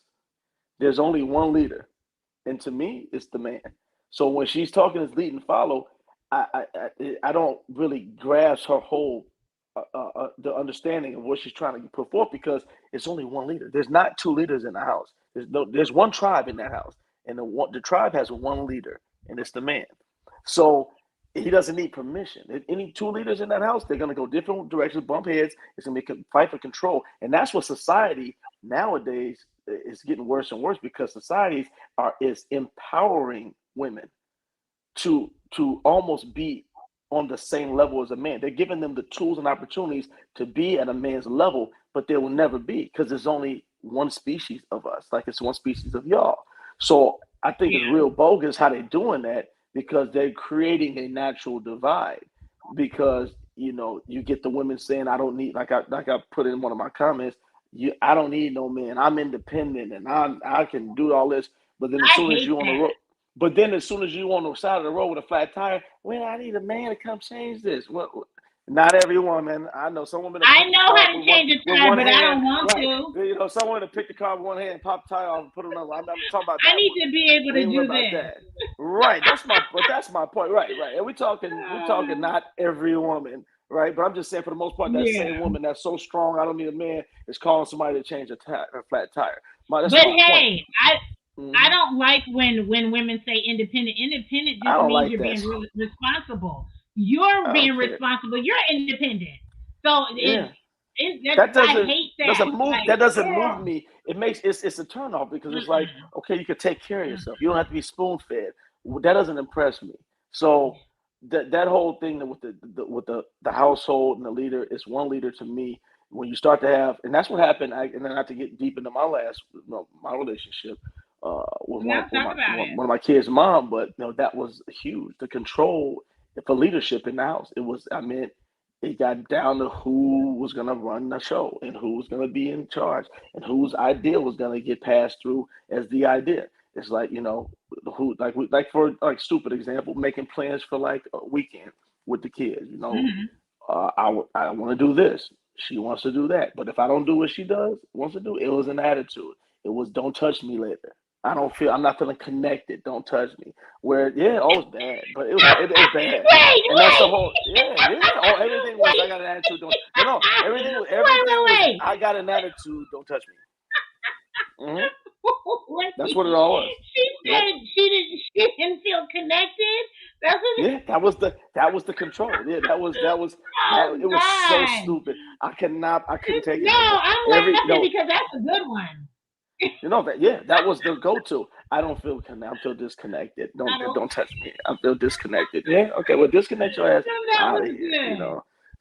There's only one leader, and to me, it's the man. So when she's talking as lead and follow, I don't really grasp her whole the understanding of what she's trying to put forth because it's only one leader. There's not two leaders in the house. There's one tribe in that house, and the tribe has one leader, and it's the man. So he doesn't need permission. If any two leaders in that house, they're going to go different directions, bump heads. It's going to be a fight for control, and that's what society nowadays is getting worse and worse because societies is empowering women to almost be on the same level as a man. They're giving them the tools and opportunities to be at a man's level, but they will never be because there's only one species of us, like it's one species of y'all. So I think it's yeah. real bogus how they're doing that because they're creating a natural divide. Because you get the women saying, "I don't need," like I put in one of my comments, I don't need no man. I'm independent and I can do all this. But then as I soon as hate you on the that. road, but then as soon as you on the side of the road with a flat tire, well, I need a man to come change this. Well, not every woman. I know some women that I pick the know car how up to change a with tire, one but I hand, don't want right? to. Some women that pick the car with one hand, pop the tire off, and put another. I'm talking about I that need woman. to be able We to ain't worried do about this. that. Right. That's my point. Right, right. And we talking not every woman, right? But I'm just saying for the most part, that Yeah. same woman that's so strong, I don't need a man, is calling somebody to change a flat tire. That's But my point. hey, I Hmm. don't like when women say independent. Independent I just don't means like you're that. being responsible. You're I don't being care. responsible. You're independent. So Yeah. that that I doesn't hate that. doesn't move Like, that doesn't move yeah. me. It's a turn off because it's like, Mm-mm. okay, you can take care of yourself, you don't have to be spoon fed. That doesn't impress me. So that whole thing with the household and the leader is one leader to me. When you start to have, and that's what happened, and then not to get deep into my last, my relationship with Now talk about it. one of my kids' mom, but that was huge. The control for leadership in the house. It was, I mean, it got down to who was going to run the show and who was going to be in charge and whose idea was going to get passed through as the idea. It's like, who, like for like stupid example, making plans for like a weekend with the kids. Hmm. I want to do this. She wants to do that. But if I don't do what she wants to do, it was an attitude. It was, don't touch me later. I'm not feeling connected. Don't touch me. Where yeah, oh, it's bad, but it was bad, Wait, and that's the wait, whole yeah. Oh, everything was I wait, got an attitude. Don't no, everything was wait. I got an attitude. Don't touch me. Hmm. That's what it Wait. all was. She Yep. said she didn't feel connected. That's what. Yeah, that was the control. Yeah, that Oh it was so God. stupid. I couldn't take it No, no more. I'm Every laughing no, because that's a good one. that yeah, that was the go-to. I don't feel I feel disconnected. I don't. Don't touch me. I feel disconnected. Yeah, okay, well disconnect your ass No, that out of was here. good.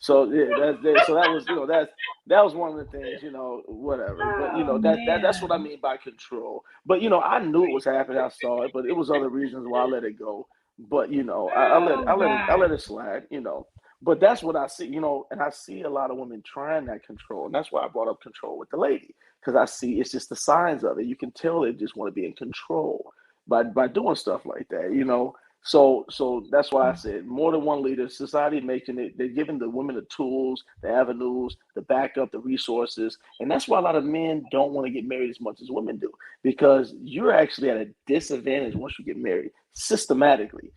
So yeah, so that was that was one of the things, whatever. But Oh that's what I man. mean by control. But I knew it was happening. I saw it, but it was other reasons why I let it go. But Oh I God. let it slide. But that's what I see, and I see a lot of women trying that control, and that's why I brought up control with the lady because I see it's just the signs of it. You can tell they just want to be in control by doing stuff like that. So that's why I said more than one leader, society making it, they're giving the women the tools, the avenues, the backup, the resources. And that's why a lot of men don't want to get married as much as women do, because you're actually at a disadvantage once you get married systematically.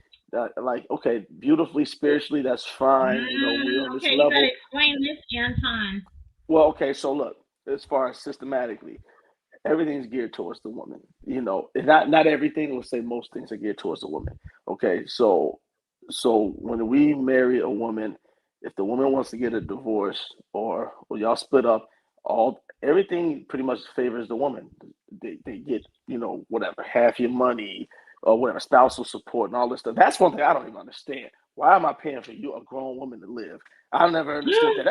Like, okay, beautifully, spiritually, that's fine. We're on this Okay, you gotta level. explain this, Anton. Well, okay, so look, as far as systematically, everything's geared towards the woman. Not everything. Let's say most things are geared towards the woman. Okay, so when we marry a woman, if the woman wants to get a divorce or y'all split up, all everything pretty much favors the woman. They get whatever half your money or whatever spousal support and all this stuff. That's one thing I don't even understand. Why am I paying for you, a grown woman, to live? I never understood that.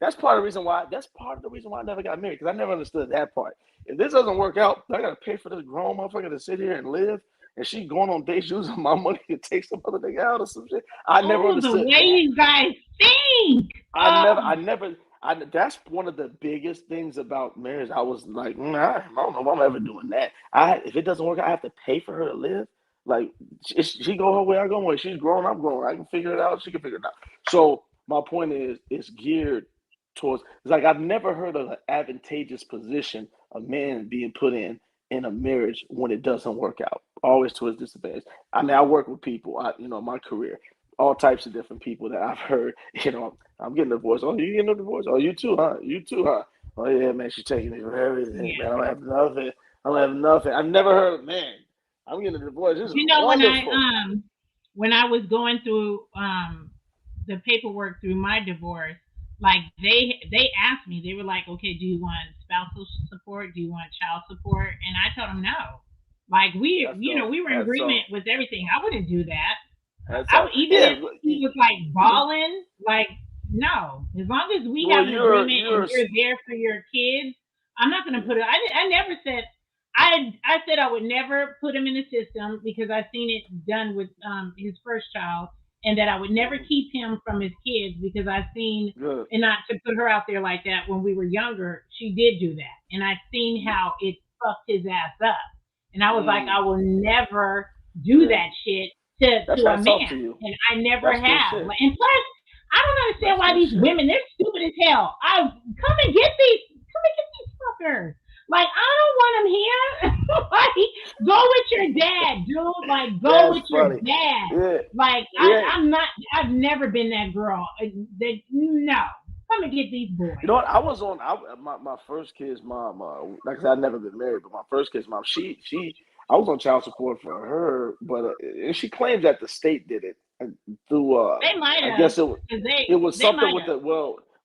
That's part of the reason why. That's part of the reason why I never got married because I never understood that part. If this doesn't work out, I gotta pay for this grown motherfucker to sit here and live, and she going on dates using my money to take some other nigga out or some shit. I never Oh, the understood way that. you guys think. I never, I never, that's one of the biggest things about marriage. I was like, I don't know if I'm ever doing that. If it doesn't work, I have to pay for her to live. Like, she go her way, I go my way. She's grown, I'm grown. I can figure it out. She can figure it out. So my point is, it's geared towards. It's like I've never heard of an advantageous position a man being put in a marriage when it doesn't work out. Always to his disadvantage. I mean, I work with people. My career, all types of different people that I've heard. I'm getting a divorce. Oh, you getting a divorce? Oh, you too, huh? You too, huh? Oh yeah, man, she's taking me for everything, man. I Yeah. don't have nothing. I don't have nothing. I've never heard of man. I'm getting a divorce. This is You know wonderful. when I was going through the paperwork through my divorce, like they asked me, they were like, okay, do you want spousal support? Do you want child support? And I told them no. Like That's dope. we were in That's agreement with everything. I wouldn't do that. that's I all. would, even Yeah. if he was like balling, like no. As long as we Well, have an agreement and you're you're there for your kids, I'm not going to put it. I never said. I said I would never put him in the system because I've seen it done with his first child, and that I would never keep him from his kids because I've seen, good. and not to put her out there like that. When we were younger, she did do that, and I've seen how it fucked his ass up. And I was like, Mm, I will never do yeah. that shit to That's a hats off man, to you. and I never That's good have. shit. And plus, I don't understand That's why good these shit. women, they're stupid as hell. Come and get these fuckers. Like, I don't want them here. Like, go with your dad, dude. Like, go That's with your funny. dad. Yeah. Like, Yeah. I'm not. I've never been that girl. No, come and get these boys. You know what? I was on my first kid's mom. Like I said, I'd never been married, but my first kid's mom, I was on child support for her, but and she claims that the state did it through. They might I have, guess cause it was they something might with have. the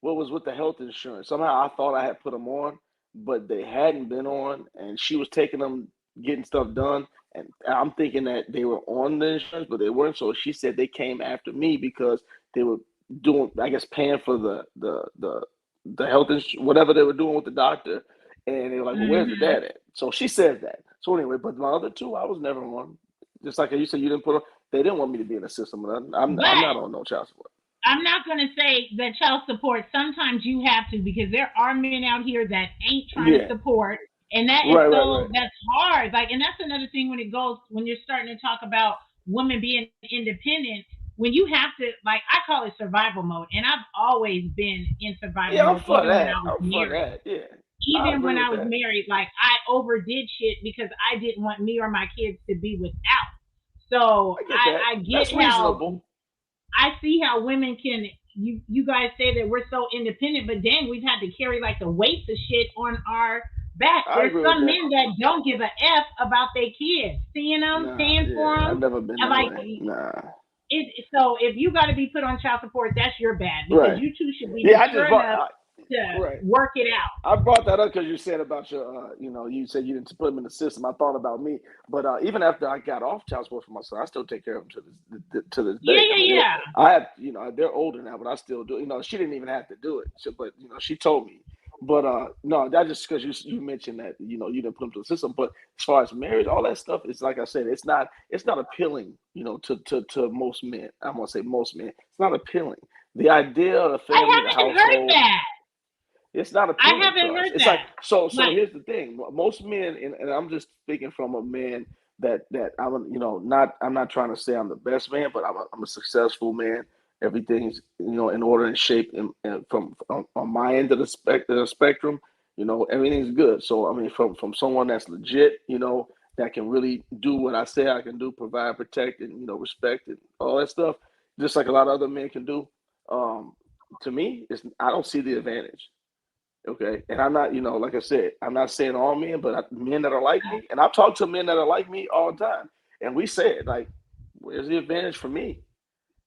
what was with the health insurance. Somehow I thought I had put them on, but they hadn't been on, and she was taking them, getting stuff done, and I'm thinking that they were on the insurance, but they weren't. So she said they came after me because they were doing, I guess, paying for the health insurance, whatever they were doing with the doctor, and they were like, "Well, where's the Hmm. dad at?" So she says that. So anyway, but my other two, I was never on. Just like you said, you didn't put on. They didn't want me to be in the system. But I'm But not on no child support. I'm not going to say that child support. Sometimes you have to because there are men out here that ain't trying to Yeah, support, and that is right. that's hard. Like, and that's another thing when you're starting to talk about women being independent. When you have to, like, I call it survival mode, and I've always been in survival Yeah, I'm mode for even when I that. was I'm for married. that. Yeah, I even agree when with I was that. married, like I overdid shit because I didn't want me or my kids to be without. So I get that. I That's get how reasonable. I see how women can. You guys say that we're so independent, but dang, we've had to carry like the weights of shit on our back. I There's agree with some that. men that don't give a f about their kids, seeing them, Nah, paying for yeah, I've them, never been and that like way. Nah, so if you got to be put on child support, that's your bad because right. you two should be Yeah, I just mature brought. enough to Right. work it out. I brought that up because you said about your, you said you didn't put them in the system. I thought about me, but even after I got off child support for my son, I still take care of him to this Yeah, day. I yeah, mean, yeah. I have, they're older now, but I still do. She didn't even have to do it, so, but she told me. But no, that's just because you mentioned that you didn't put them to the system. But as far as marriage, all that stuff is like I said, it's not appealing, to most men. I'm gonna say most men. It's not appealing. The idea of the family, the I haven't heard household, that. it's not I appealing to haven't us. heard It's like that. so. Like, Here's the thing: most men, and I'm just speaking from a man that I'm, not. I'm not trying to say I'm the best man, but I'm a successful man. Everything's in order and shape, and from on my end of the spectrum, everything's good. So I mean, from someone that's legit, that can really do what I say I can do, provide, protect, and respect and all that stuff, just like a lot of other men can do. Um, to me, I don't see the advantage. Okay. And I'm not, like I said, I'm not saying all men, but men that are like me, and I've talked to men that are like me all the time. And we said, like, where's the advantage for me?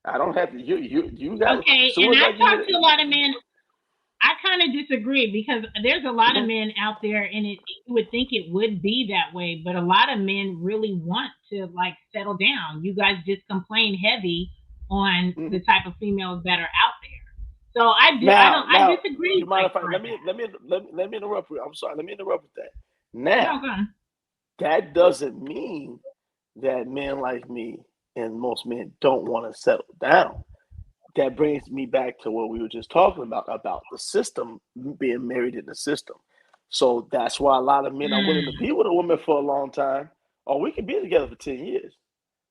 I don't have to, you got, as okay, soon and as I I give you talked to a lot of men. I kind of disagree because there's a lot of mhm, men out there, and you would think it would be that way, but a lot of men really want to like settle down. You guys just complain heavy on mhm. the type of females that are out there. So I Now, you disagree mind like if I, for that. let me interrupt you. I'm sorry. Let me interrupt with that. No, Now, go on. that doesn't mean that men like me and most men don't want to settle down. That brings me back to what we were just talking about the system, being married in the system. So that's why a lot of men are willing to Mm. be with a woman for a long time, or we can be together for 10 years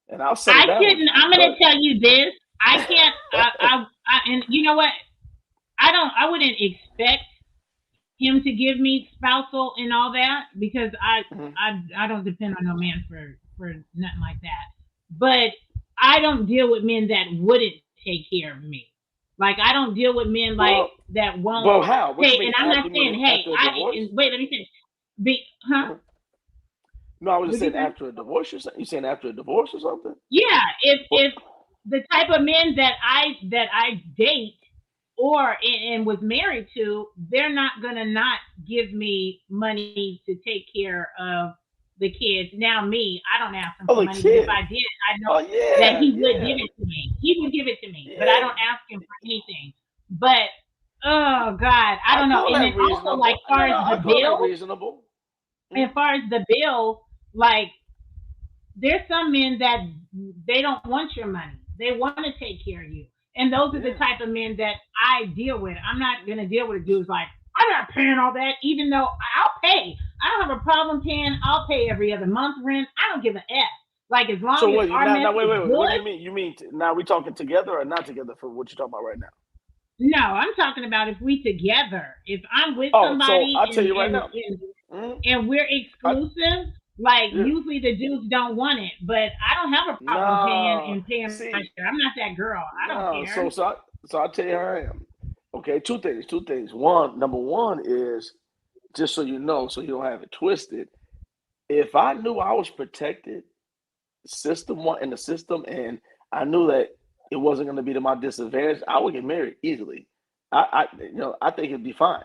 and I'll settle I down with couldn't. you. I'm gonna But tell you this. I can't. And you know what? I don't. I wouldn't expect him to give me spousal and all that because Mhm. I don't depend on no man for nothing like that. But I don't deal with men that wouldn't take care of me. Like I don't deal with men like well, that won't well, how? What you take. mean? And I'm not You saying, mean hey, after a divorce? and wait, let me finish. Be huh? Mhm. No, I was just What'd you saying say? after a divorce. You saying after a divorce or something? Yeah, Well, if the type of men that I date or and was married to, they're not gonna not give me money to take care of the kids. Now me, I don't ask him oh, for the money, but if kid. I did, I know Oh that yeah, he would give yeah, it to me. He would give it to me, but I yeah. don't ask him for anything. But oh God, I I don't know. call And that then also like reasonable. No, far no, as I the call that bill, reasonable. as Mhm. far as the bill, like there's some men that they don't want your money. They want to take care of you. And those are the Yeah. type of men that I deal with. I'm not gonna deal with a dude's like, I'm not paying all that, even though I'll pay. I don't have a problem paying, I'll pay every other month rent. I don't give a F. Like as So long as what? our Now, mess wait, is wait, wait. What do good. you mean? You mean now we talking together or not together for what you're talking about right now? No, I'm talking about if we together. If I'm with Oh, so somebody I'll tell you right now. hmm and we're I, exclusive, like yeah. usually the dudes don't want it, but I don't have a problem paying No. and paying my See, share. I'm not that girl. I don't no. care. So I'll tell you how I am. Okay, two things. Two things. Number one is just so you know, so you don't have it twisted. If I knew I was protected, system one in the system, and I knew that it wasn't going to be to my disadvantage, I would get married easily. I think it'd be fine.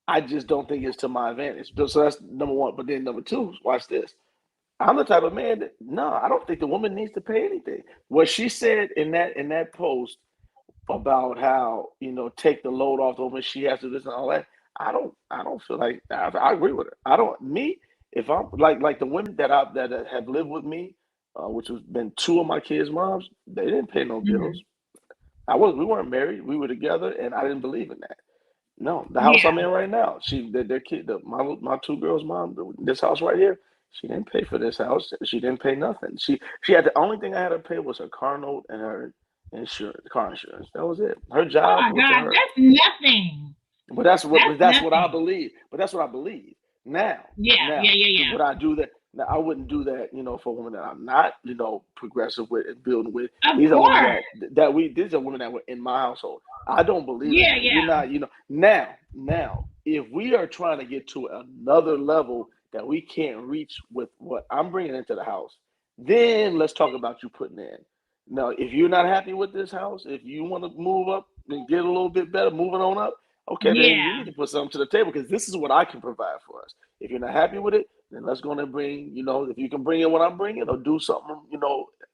I just don't think it's to my advantage. So that's number one. But then number two, watch this. I'm the type of man that no, I don't think the woman needs to pay anything. What she said in that post about how take the load off the woman, she has to do this and all that. I don't feel like I agree with her. I don't me if I'm like the women that have lived with me, which has been two of my kids' moms. They didn't pay no bills. Hmm. We weren't married. We were together, and I didn't believe in that. No, the house I'm Yeah. in right now, their kid, my two girls' mom, this house right here, she didn't pay for this house. She didn't pay nothing. She had the only thing I had to pay was her car note and her car insurance. That was it. Her Oh job my went to God, her. that's nothing. But that's That's what I nothing. believe. But that's what I believe. Now, Yeah, yeah, yeah, yeah. would I do that? Now, I wouldn't do that, for a woman that I'm not, progressive with and building with. Of These are women course. these are women that were in my household. I don't believe in Yeah, that. You're yeah. not, now, if we are trying to get to another level that we can't reach with what I'm bringing into the house, then let's talk about you putting in. Now, if you're not happy with this house, if you want to move up and get a little bit better, moving on up, okay, then you Yeah. need to put something to the table because this is what I can provide for us. If you're not happy with it, then let's go and bring, if you can bring in what I'm bringing or do something,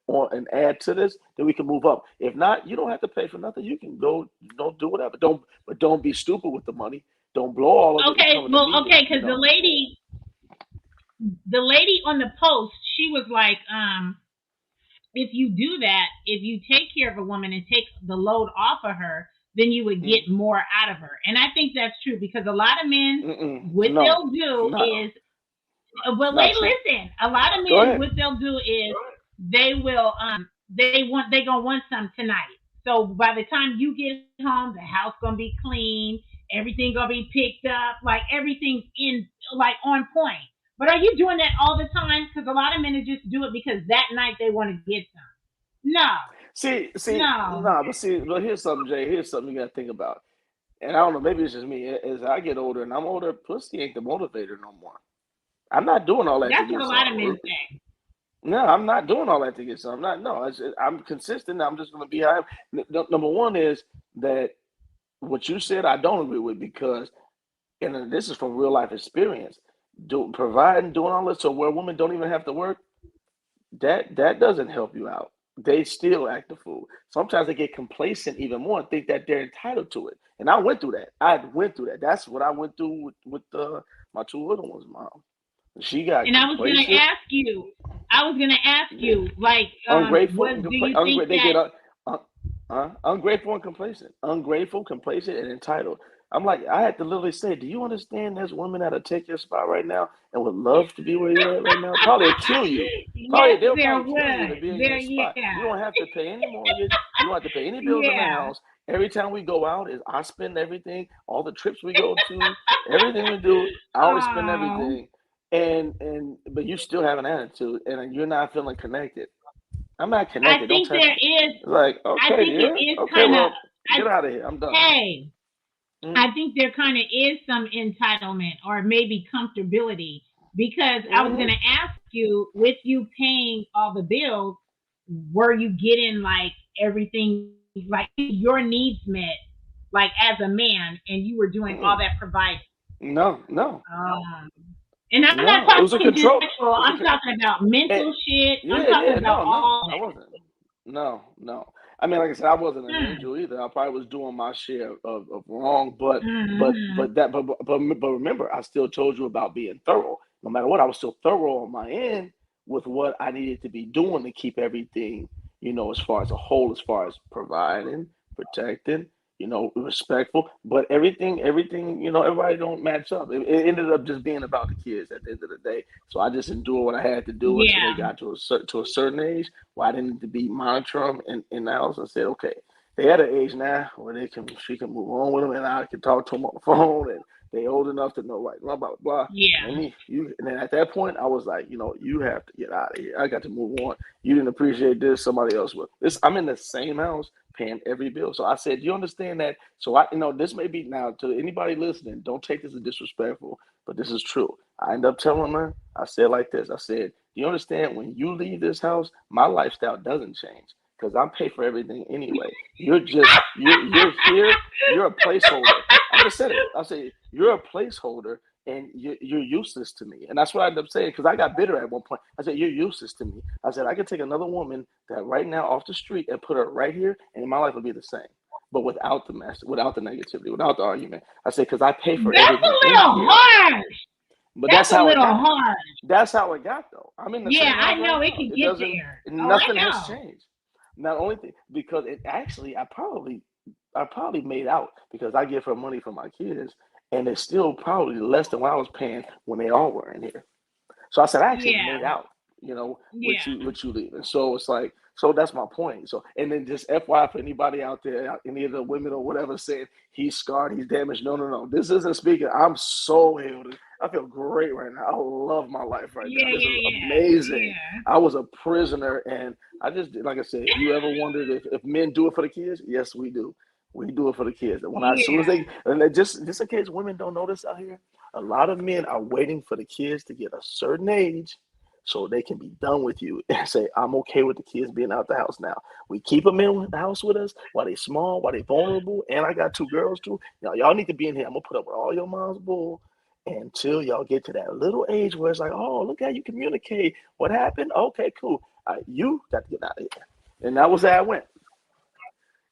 and add to this, then we can move up. If not, you don't have to pay for nothing. You can go, don't do whatever. Don't be stupid with the money. Don't blow all of it and Okay, come in the well, meeting, okay, because the lady on the post, she was like, if you do that, if you take care of a woman and take the load off of her, then you would get Mm, more out of her. And I think that's true because a lot of men, what no, they'll do not is, well, not true. listen, a lot of Go men, ahead. what they'll do is they gonna want some tonight. So by the time you get home, the house gonna be clean, everything gonna be picked up, like everything's in like on point. But are you doing that all the time? Because a lot of men just do it because that night they want to get some. No, no. But here's something, Jay. Here's something you got to think about. And I don't know, maybe it's just me. As I get older and I'm older, pussy ain't the motivator no more. I'm not doing all that to That's what get a lot of some. men say. No, I'm not doing all that to get some. I'm not. No, I'm consistent. I'm just going to be high. Number one is that what you said, I don't agree with because, and this is from real life experience, providing, doing all this so where women don't even have to work, that doesn't help you out. They still act the fool. Sometimes they get complacent even more and think that they're entitled to it. And I went through that. I went through that. That's what I went through with my two little ones, mom. She got And complacent. I was gonna ask Yeah. you, like, Ungrateful and do you think They that? get un- ungrateful and complacent. Ungrateful, complacent, and entitled. I'm like, I had to literally say, do you understand there's women that'll take your spot right now and would love to be where you're at right now? Probably kill you. Yes, They'll there probably kill you to would. be in There, your spot. You yeah, don't have to pay any mortgage. You don't have to pay any bills in the yeah. house. Every time we go out, is I spend everything. All the trips we go to, everything we do, I always spend Oh, everything. But you still have an attitude, and you're not feeling connected. I'm not I connected. Don't think touch there me. is. It's like, I okay, think it dear. is Okay, kind of. well, I get out of here. I'm done. Hey, Mm-hmm. I think there kind of is some entitlement or maybe comfortability because I was Mm-hmm. gonna ask you, with you paying all the bills, were you getting like everything, like your needs met, like as a man, and you were doing all Mm-mm. that providing? No, no, Um, and I'm not no. It was a talking just control. sexual. It's a I'm talking about and, mental shit. I'm yeah, talking yeah. about No, no. all I that. wasn't. No, no. I mean, like I said, I wasn't an Hmm. angel either. I probably was doing my share of wrong, but Hmm. remember, I still told you about being thorough. No matter what, I was still thorough on my end with what I needed to be doing to keep everything, as far as a whole, as far as providing, protecting, respectful. But everything, everybody don't match up. It ended up just being about the kids at the end of the day. So I just endured what I had to do until they Yeah, got to a certain age where I didn't need to be monitoring them in the house. I said, okay, they at an age now where she can move on with them, and I can talk to them on the phone, and they old enough to know like blah blah blah. yeah, And then at that point, I was like, you have to get out of here. I got to move on. You didn't appreciate this, somebody else will. This I'm in the same house paying every bill. So I said, do you understand that? So this may be now to anybody listening. Don't take this as disrespectful, but this is true. I end up telling her. I said like this. I said, do you understand? When you leave this house, my lifestyle doesn't change because I pay for everything anyway. You're here. You're a placeholder. I just said it. I said you're a placeholder and you're useless to me. And that's what I ended up saying because I got bitter at one point. I said, you're useless to me. I said, I could take another woman that right now off the street and put her right here, and my life would be the same. But without the mess, without the negativity, without the argument. I said, because I pay for that's a everything in little here. harsh. But that's That's a how it little got. harsh. That's how it got, though. I'm in the Yeah, same I house right know it now. can It get doesn't, there. Oh, I nothing has know. changed. Not only because it actually, I probably made out because I give her money for my kids, and it's still probably less than what I was paying when they all were in here. So I said, I actually made Yeah, out, with yeah. you leaving. So it's like, So that's my point. So, and then just FYI for anybody out there, any of the women or whatever saying he's scarred, he's damaged. No, no, no. This isn't speaking. I'm so healed. I feel great right now. I love my life right now. Yeah, This is yeah, amazing. yeah, I was a prisoner, and I just, like I said, if you ever wondered if men do it for the kids, yes, we do. We do it for the kids. When I, as soon as yeah, they, and they just in case women don't notice out here, a lot of men are waiting for the kids to get a certain age so they can be done with you and say, I'm okay with the kids being out the house now. We keep them in the house with us while they small, while they vulnerable, and I got two girls too. Now y'all need to be in here. I'm gonna put up with all your mom's bull until y'all get to that little age where it's like, oh, look how you communicate. What happened? Okay, cool. You got to get out of here. And that was how it went.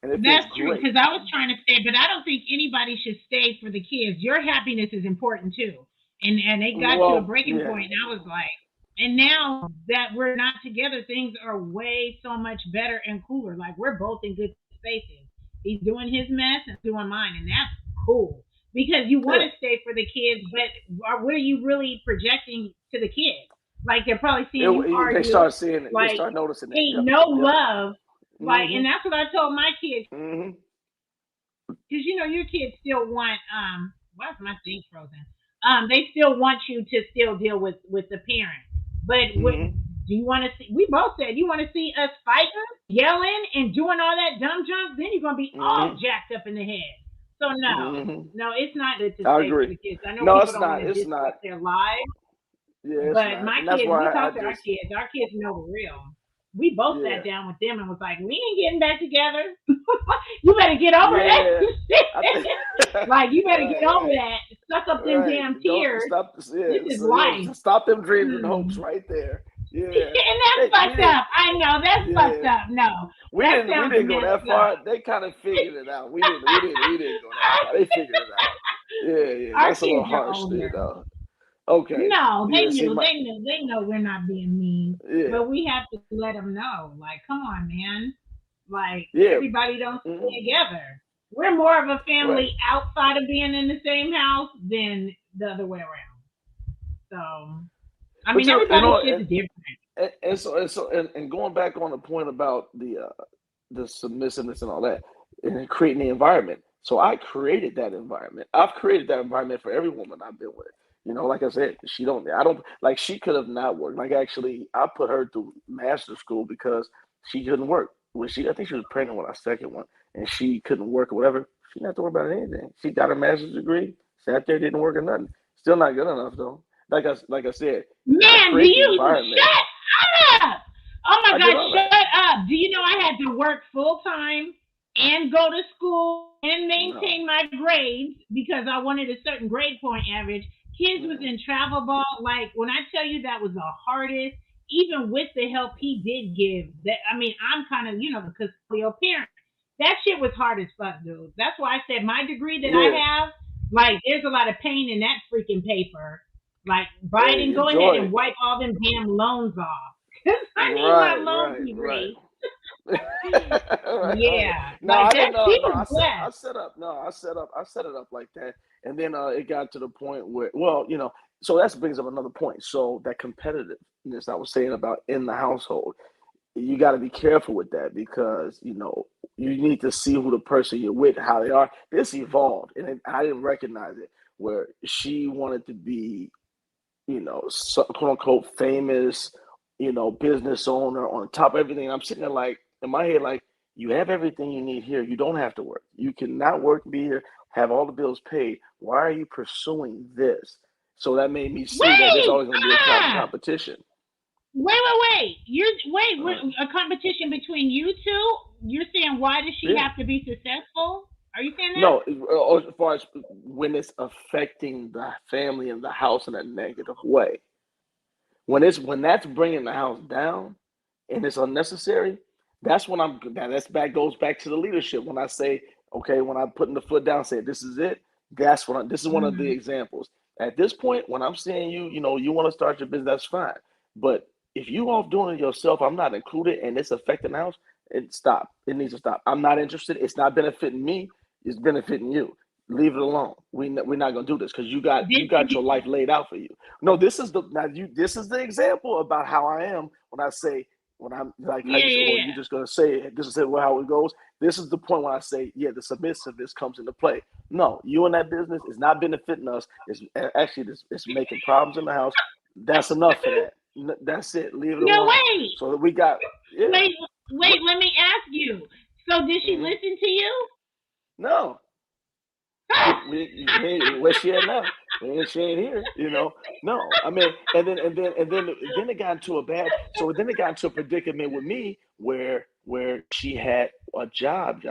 And it feels that's true. great. Because I was trying to say, but I don't think anybody should stay for the kids. Your happiness is important too. And it got to a Well, breaking yeah, point, and I was like, and now that we're not together, things are way so much better and cooler. Like we're both in good spaces. He's doing his mess and doing mine, and that's cool. Because you want yeah. to stay for the kids, but what are you really projecting to the kids? Like they're probably seeing you They argue, start seeing it. They like start noticing it. ain't Yep, no yep. love. Like, Mm-hmm. and that's what I told my kids, Mm-hmm. because your kids still want why is my thing frozen? They still want you to still deal with the parent. But what Mm-hmm. do you want to see? We both said you want to see us fighting, yelling, and doing all that dumb junk. Then you're gonna be all Mm-hmm. jacked up in the head. So no, Mm-hmm. no, it's not good to I stay for agree. the kids. I know No, people it's don't want not. to It's not. disrupt their lives, Yeah, it's but not. my And that's kids, we why I talk to our just, kids. Our kids know the real. We both yeah. sat down with them and was like, "We ain't getting back together. You better get over that. Yeah. I think, Like you better get right, over right. that. Suck up them Right. damn Don't tears. stop. This Yeah. is So, yeah. life." Stop them dreams and hopes Hmm. right there. Yeah. And that's We fucked didn't. up. I know that's fucked Yeah. up. No, We that didn't. We sounds didn't go messed that up. far. They kind of figured it out. We didn't. We didn't. We didn't go that far. They figured it out. Yeah. Yeah. Our That's a little kids are harsh, older. Okay. No, they Yeah. See, knew. my. They know we're not being mean, Yeah. but we have to let them know. Like, come on, man. Like Yeah. everybody don't Mhm. stay together. We're more of a Right. family outside of being in the same house than the other way around. So, I But mean, you everybody's know, shit is different. and going back on the point about the submissiveness and all that, and creating the environment. So I created that environment. I've created that environment for every woman I've been with. Like I said, she don't. I don't like. She could have not worked. Like actually, I put her through master school because she couldn't work. I think she was pregnant with our second one, and she couldn't work or whatever. She didn't have to worry about anything. She got her master's degree, sat there, didn't work or nothing. Still not good enough though. Like I said, I Man, do create the you environment. shut up? Oh my I did God, all that. shut up. Do you know I had to work full time and go to school and No. maintain my grades because I wanted a certain grade point average? Kids was Mm-mm. in travel ball. Like when I tell you that was the hardest, even with the help he did give, that I mean, I'm kind of, because your parent. That shit was hard as fuck, dude. That's why I said my degree that I Yeah. have, like, there's a lot of pain in that freaking paper. Like, Hey, Biden, go ahead enjoy and it. wipe all them damn loans off. Because I need my Right, loan right, right. degree. Right. Yeah. No, Like, I didn't that, know. she No, was I blessed. set up. No, I set it up like that, and then it got to the point where, well, so that brings up another point. So that competitiveness I was saying about in the household, you got to be careful with that because you need to see who the person you're with, how they are. This evolved, and I didn't recognize it. Where she wanted to be quote unquote famous, business owner on top of everything. I'm sitting there like in my head, like you have everything you need here. You don't have to work. You can not work, be here, have all the bills paid. Why are you pursuing this? So that made me see that there's Wait! always going to be a competition. Wait. Uh, A competition between you two? You're saying why does she yeah. have to be successful? Are you saying that? No, as far as when it's affecting the family and the house in a negative way, when that's bringing the house down and it's unnecessary, that's when goes back to the leadership. When I say, okay, when I'm putting the foot down, say this is it. This is one of the Mm-hmm. examples. At this point, when I'm saying you want to start your business, that's fine. But if you off doing it yourself, I'm not included, and it's affecting the house. Stop. It needs to stop. I'm not interested. It's not benefiting me. It's benefiting you. Leave it alone. We're not gonna do this because you Did, got did, your life laid out for you. No, this is the example about how I am when I say When I'm like how Yeah, you said, yeah, well, you're yeah. just gonna say it. This is how it goes. This is the point when I say, yeah, the submissiveness comes into play. No, you in that business is not benefiting us. It's actually it's making problems in the house. That's enough for that. That's it. Leave it No, alone. wait, So that we got, yeah. wait, wait. Let me ask you. So, did she Mm-hmm. listen to you? No, where's she at now? She ain't here, you know. No, I mean, and then it got into a bad. So then it got into a predicament with me where she had a job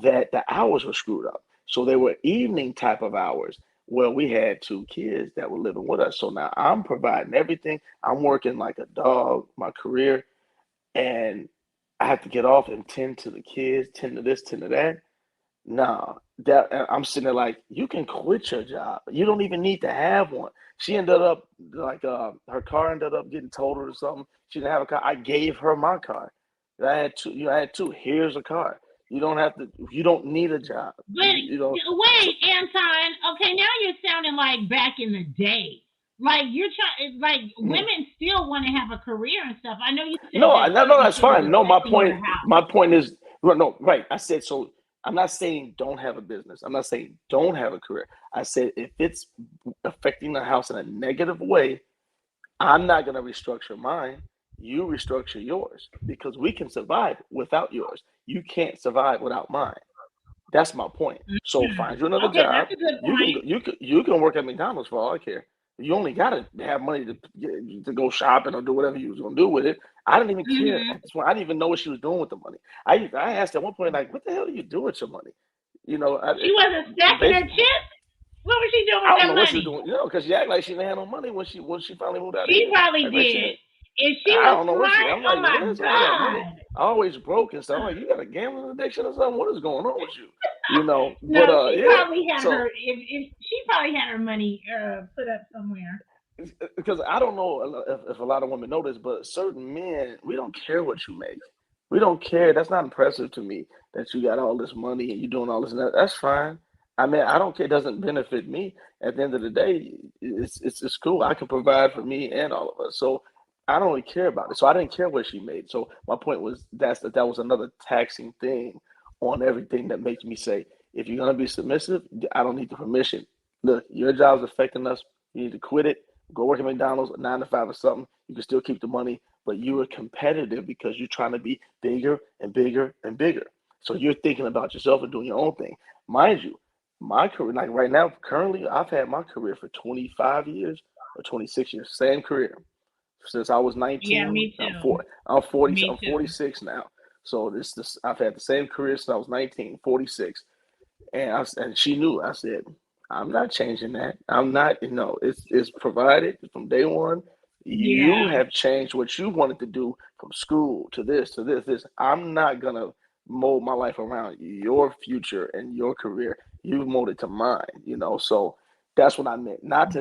that the hours were screwed up. So they were evening type of hours where we had two kids that were living with us. So now I'm providing everything. I'm working like a dog, my career, and I have to get off and tend to the kids, tend to this, tend to that. No, that I'm sitting there like, you can quit your job. You don't even need to have one. She ended up like her car ended up getting totaled or something. She didn't have a car. I gave her my car. I had two. I had two. Here's a car. You don't have to. You don't need a job. But You know. So wait, Anton. Okay, now you're sounding like back in the day. Like you're trying. Like mhm. women still want to have a career and stuff. I know you said No, that no, certain that's things fine. No, my affecting your point. house. My point is well, no, right. I said so. I'm not saying don't have a business. I'm not saying don't have a career. I said if it's affecting the house in a negative way, I'm not going to restructure mine. You restructure yours because we can survive without yours. You can't survive without mine. That's my point. So find you another Okay, job. that's a good You can point. you can work at McDonald's for all I care. You only got to have money to go shopping or do whatever you was gonna do with it. I didn't even care Hmm. at this point. I didn't even know what she was doing with the money. I asked at one point like, "What the hell do you do with your money?" You know, She wasn't stacking her basically, chips. What was she doing I with don't that know what she was money? doing. You know, because she acted like she didn't have no money when she finally moved out She here. probably Act like she did. didn't. If she I was don't know what she. smart, I'm oh like, my where's all that money? god. Always broke and stuff. I'm like, you got a gambling addiction or something? What is going on with you? You know, but No, she yeah. probably had So her. If she probably had her money put up somewhere. because I don't know if a lot of women know this, but certain men, we don't care what you make. We don't care. That's not impressive to me that you got all this money and you're doing all this and that. That's fine. I mean, I don't care. It doesn't benefit me. At the end of the day, it's cool. I can provide for me and all of us. So I don't really care about it. So I didn't care what she made. So my point was that was another taxing thing on everything that makes me say, if you're gonna be submissive, I don't need the permission. Look, your job's affecting us. You need to quit it. Go work at McDonald's, 9 to 5 or something. You can still keep the money, but you are competitive because you're trying to be bigger and bigger and bigger. So you're thinking about yourself and doing your own thing. Mind you, my career, like right now, currently, I've had my career for 25 years or 26 years, same career since I was Yeah, 19. me too. I'm 40. Me I'm too. 46 now. So this I've had the same career since I was 19, 46. And she knew. I said, I'm not changing that. I'm not. It's provided from day one. You Yeah. have changed what you wanted to do from school to this to this this. I'm not gonna mold my life around your future and your career. You've molded to mine. So that's what I meant. Not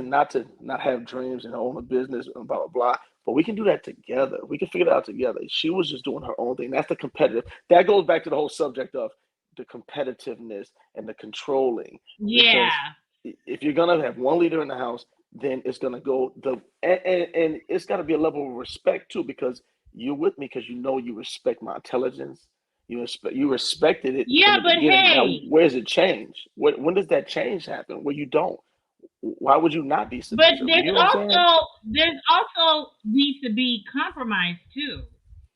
have dreams and own a business and blah blah blah. But we can do that together. We can figure it out together. She was just doing her own thing. That's the competitive. That goes back to the whole subject of the competitiveness and the controlling because Yeah. if you're gonna have one leader in the house, then it's gonna go and it's gotta be a level of respect too because you're with me because you respect my intelligence. You respected it in Yeah, the but beginning. Now hey, where's it change? When does that change happen? Where you don't? Why would you not be but submissive? You know what I'm saying? there's also needs to be compromise too.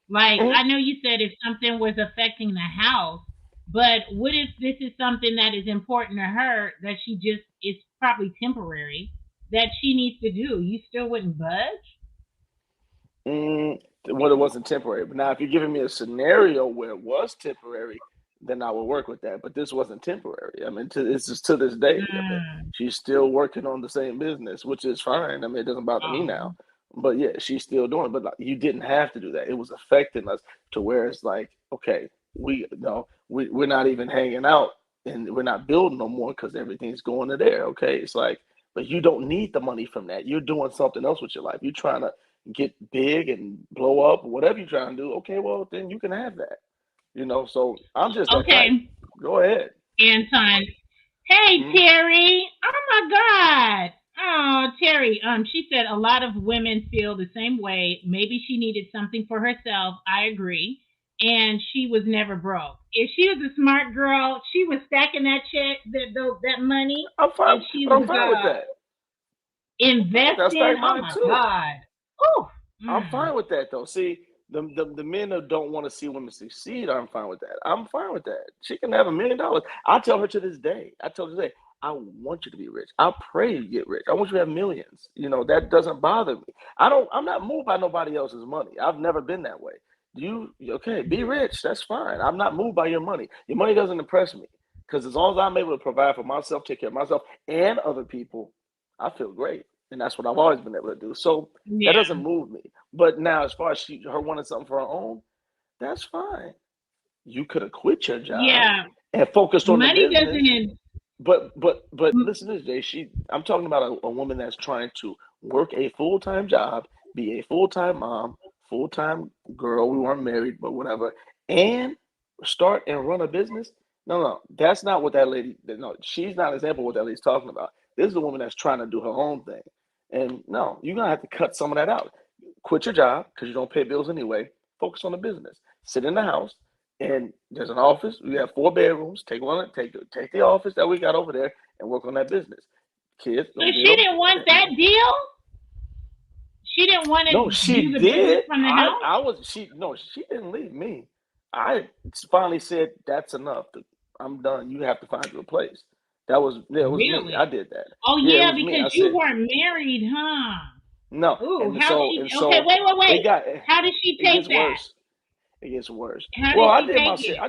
Like Mhm. I know you said if something was affecting the house, but what if this is something that is important to her that she just it's probably temporary that she needs to do? You still wouldn't budge? Mm, well, it wasn't temporary. But now, if you're giving me a scenario where it was temporary, then I would work with that. But this wasn't temporary. I mean, it's just to this day. I mean, Mm. she's still working on the same business, which is fine. I mean, it doesn't bother me now. Oh. But yeah, she's still doing it. But like, you didn't have to do that. It was affecting us to where it's like, okay, we no, we're not even hanging out and we're not building no more because everything's going to there. Okay, it's like, but you don't need the money from that. You're doing something else with your life. You're trying to get big and blow up, whatever you're trying to do, okay, well, then you can have that. So I'm just that type. Okay, Go ahead. Anton. Hey Hmm? Terry. Oh my God. Oh, Terry, she said a lot of women feel the same way. Maybe she needed something for herself. I agree. And she was never broke. If she was a smart girl, she was stacking that check, that money, I'm fine, and she but I'm was fine with that. I'm fine with that. I investing. stack Oh mine my too. God. Oh, I'm mm. fine with that though. See, the men that don't want to see women succeed, I'm fine with that. I'm fine with that. She can have $1 million. I tell her to this day. I tell her today, I want you to be rich. I pray you get rich. I want you to have millions. That doesn't bother me. I'm not moved by nobody else's money. I've never been that way. You okay? Be rich. That's fine. I'm not moved by your money. Your money doesn't impress me because as long as I'm able to provide for myself, take care of myself and other people, I feel great. And that's what I've always been able to do. So that Yeah, doesn't move me. But now, as far as her wanting something for her own, that's fine. You could have quit your job yeah. and focused on the Money business. doesn't. But listen to this, Jay. I'm talking about a woman that's trying to work a full time job, be a full time mom, full time girl. We weren't married, but whatever, and start and run a business. No, no, that's not what that lady. No, she's not an example of what that lady's talking about. This is a woman that's trying to do her own thing, and no, you're gonna have to cut some of that out. Quit your job because you don't pay bills anyway. Focus on the business. Sit in the house and there's an office. We have 4 bedrooms. Take the office that we got over there and work on that business. Kids So gonna be she able. didn't want that deal. She didn't want to No, she do the business did. from the house. I was she no, she didn't leave me. I finally said that's enough. I'm done. You have to find your place. That was yeah, it was me. I Really? did that. Oh Yeah, it yeah, was me. I because you said weren't married, huh? no, Ooh, and how so she? and Okay, so wait, wait, it wait. got How did she it take gets that? worse. It gets worse. How Well, did I she did my take share. it? I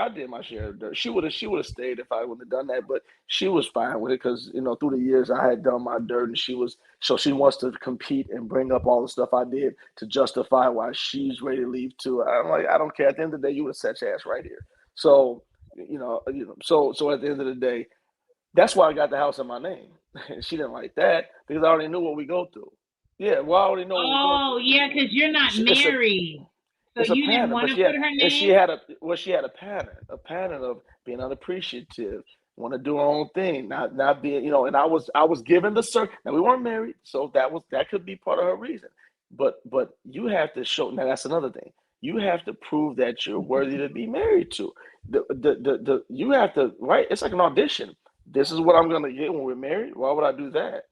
did my share of dirt. She would have stayed if I wouldn't have done that, but she was fine with it because through the years I had done my dirt, and she wants to compete and bring up all the stuff I did to justify why she's ready to leave too. I'm like, I don't care. At the end of the day, you would have set your ass right here. So so at the end of the day, that's why I got the house in my name. She didn't like that because I already knew what we go through. Yeah, well, I already know what we go Oh through. yeah, because you're not It's a married, so it's a you didn't pattern, want but to put her name. she had a pattern of being unappreciative, want to do her own thing, not being, and I was given the cert. Now we weren't married, so that could be part of her reason. But you have to show. Now that's another thing. You have to prove that you're worthy to be married to. You have to, right. It's like an audition. This is what I'm gonna get when we're married. Why would I do that?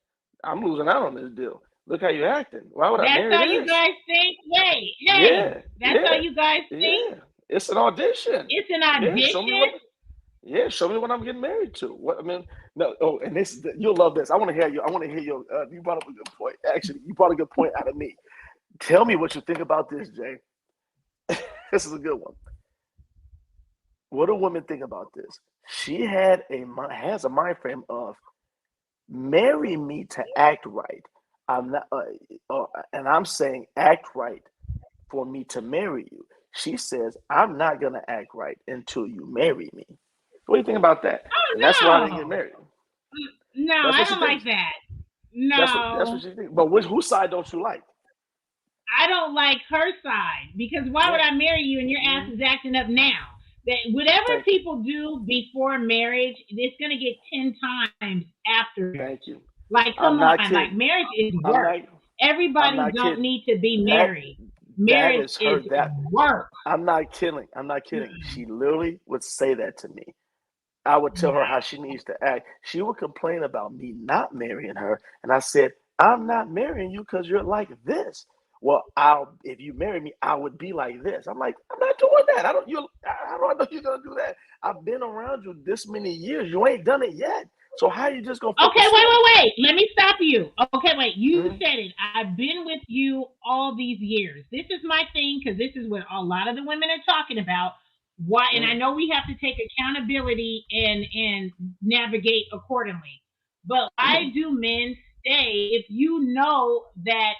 I'm losing out on this deal. Look how you're acting. Why would I That's marry how you this? guys think. Wait, hey, Yeah, that's how yeah, you guys think. yeah. It's an audition. It's an Yeah, show me what. audition. Yeah, show me what I'm getting married to. What I mean, no. Oh, and you'll love this. I want to hear you. I want to hear your. You brought up a good point. Actually, you brought a good point out of me. Tell me what you think about this, Jay. This is a good one. What do women think about this? She has a mind frame of marry me to act right. I'm not, and I'm saying act right for me to marry you. She says, I'm not going to act right until you marry me. What do you think about that? And that's why I didn't get Oh married. no, no, That's I what she don't like thinks. that. That's what No, she thinks. But whose side don't you like? I don't like her side because why would Yeah. I marry you and your ass Mm, is acting up now? That whatever thank you. people do before marriage, it's gonna get 10 times after marriage. Thank you. Like, I'm come not on, like kidding. marriage is I'm work. not. I'm Everybody not don't kidding. need to be That married. that Marriage is her. is That work. I'm not kidding. I'm not kidding. She literally would say that to me. I would tell her how she needs to act. She would complain about me not marrying her, and I said, "I'm not marrying you because you're like this." Well, if you marry me, I would be like this. I'm like, I'm not doing that. I don't. You. How do I know you're gonna do that? I've been around you this many years. You ain't done it yet. So how you just gonna flip Okay, the switch? wait. Let me stop you. Okay, wait. You Mm-hmm. said it. I've been with you all these years. This is my thing because this is what a lot of the women are talking about. Why? And I Mm-hmm. know we have to take accountability and navigate accordingly. But Mm-hmm. why do men stay if you know that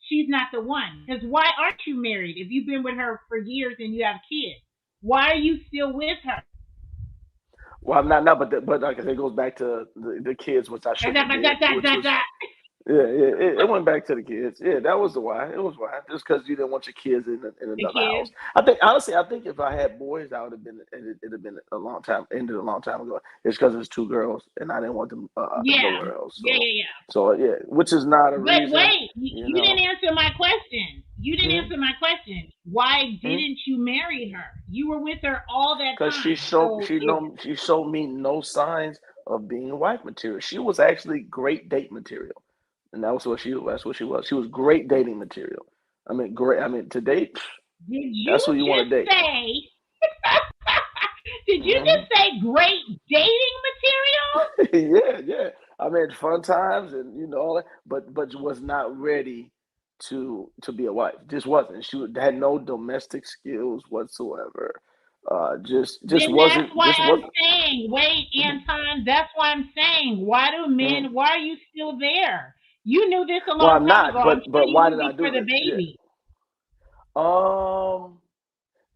she's not the one? Because why aren't you married if you've been with her for years and you have kids? Why are you still with her? Well, I'm not now, but like I said, it goes back to the kids, which I Da, da, shouldn't have da, did, da, which da, was da. Yeah, it went back to the kids. Yeah, that was the why. It was why. Just because you didn't want your kids in The another house. kids. I think honestly, I think if I had boys, I would have been. It'd have been a long time. Ended a long time ago. It's because it's two girls, and I didn't want them Yeah. nowhere else. Yeah, yeah, yeah. So yeah, which is not a But reason. wait, You you didn't know. answer my question. You didn't Mm-hmm. answer my question. Why Mm-hmm. didn't you marry her? You were with her all that Because time. So if she showed me no signs of being wife material. She was actually great date material, and that's what she was. She was great dating material. I mean, great. I mean, to date, did you that's who you want just to date. say did you Hmm. just say great dating material? Yeah, yeah. I mean, fun times and all that, but was not ready to be a wife. Just wasn't. Had no domestic skills whatsoever. Just Then that's wasn't. why Just I'm wasn't. saying, wait, Mhm, Anton, that's why I'm saying, mhm. why are you still there? You knew this a Well, long I'm time ago. not. I'm sure But you why knew did I before do the it? Yeah. baby. Um.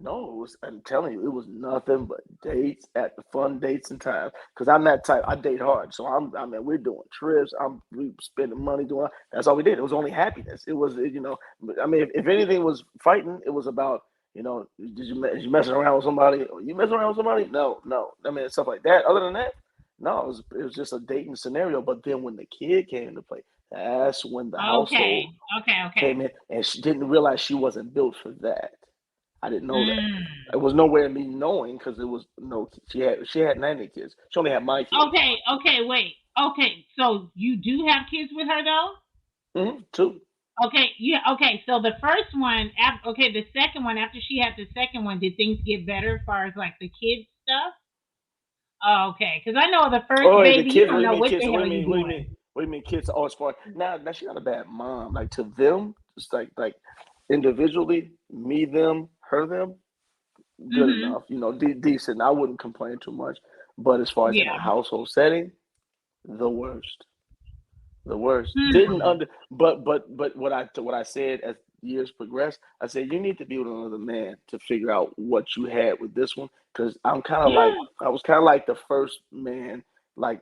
No, I'm telling you, it was nothing but dates at the fun dates and times. Because I'm that type. I date hard, so I mean, we're doing trips. We spending money doing. That's all we did. It was only happiness. It was, I mean, if anything was fighting, it was about, did you messing around with somebody? Or you messing around with somebody? No, no. I mean, stuff like that. Other than that, no, it was just a dating scenario. But then when the kid came into play, that's when the Okay, household okay, okay. came in, and she didn't realize she wasn't built for that. I didn't know that. Mm. It was nowhere in me knowing because it was no. She had 90 kids. She only had my kids. Okay, okay, wait. Okay, so you do have kids with her though? Two. Okay, yeah, okay. So the first one, okay, the second one, after she had the second one, did things get better as far as like the kids stuff? Oh, okay, because I know the first Oh, the baby, you kids. What don't do you know mean what kids? the What do hell you you're mean? What do you mean? doing. What do you mean kids? Oh, as far now she's not a bad mom. Like to them, just like individually, me, them, her, them, good Mm-hmm. enough. Decent. I wouldn't complain too much. But as far as in a Yeah. household setting, the worst. The worst. Didn't Hmm. under, but what I said as years progressed, I said you need to be with another man to figure out what you had with this one because I was kind of like the first man like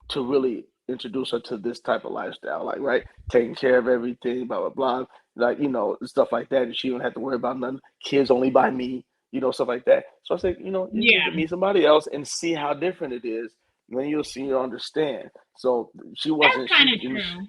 to really introduce her to this type of lifestyle, like right, taking care of everything, blah blah blah, like stuff like that, and she don't have to worry about nothing. Kids only by me, stuff like that. So I said, you need to Yeah, meet somebody else and see how different it is. Then you'll understand. So she that's wasn't. kind of true.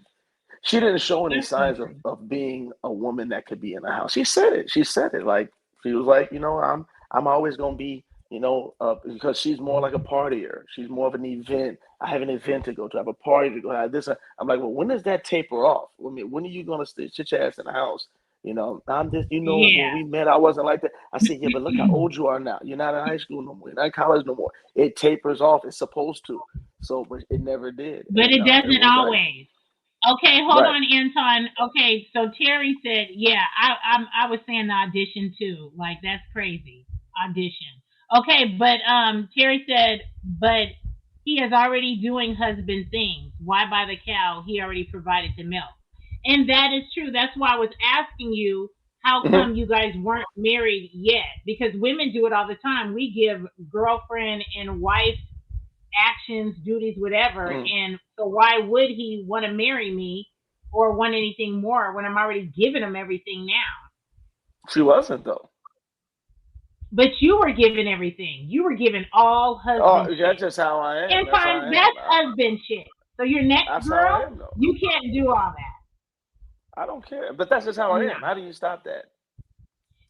She didn't show any That's kind of signs of, true. of being a woman that could be in the house. She said it. She said it. Like she was like, I'm always gonna be, because she's more like a partier. She's more of an event. I have an event to go to. I have a party to go. I have this. I'm like, well, when does that taper off? I mean, when are you gonna sit your ass in the house? I'm just, when Yeah. we met, I wasn't like that. I said, yeah, but look how old you are now. You're not in high school no more. You're not in college no more. It tapers off. It's supposed to. So, but it never did. But And it it doesn't was like, always. Okay, hold right. on, Anton. Okay, so Terry said, yeah, I was saying the audition too. Like that's crazy. Audition. Okay, but Terry said, but he is already doing husband things. Why buy the cow? He already provided the milk. And that is true. That's why I was asking you how Mhm. come you guys weren't married yet? Because women do it all the time. We give girlfriend and wife actions, duties, whatever. Mm. And so why would he want to marry me or want anything more when I'm already giving him everything now? She wasn't though. But you were given everything. You were given all Oh, husband that's shit. just how I am. And That's how fine, I am. that's husband shit. So your next That's how girl, I am though. you can't do all that. I don't care. But that's just how I No. am. How do you stop that?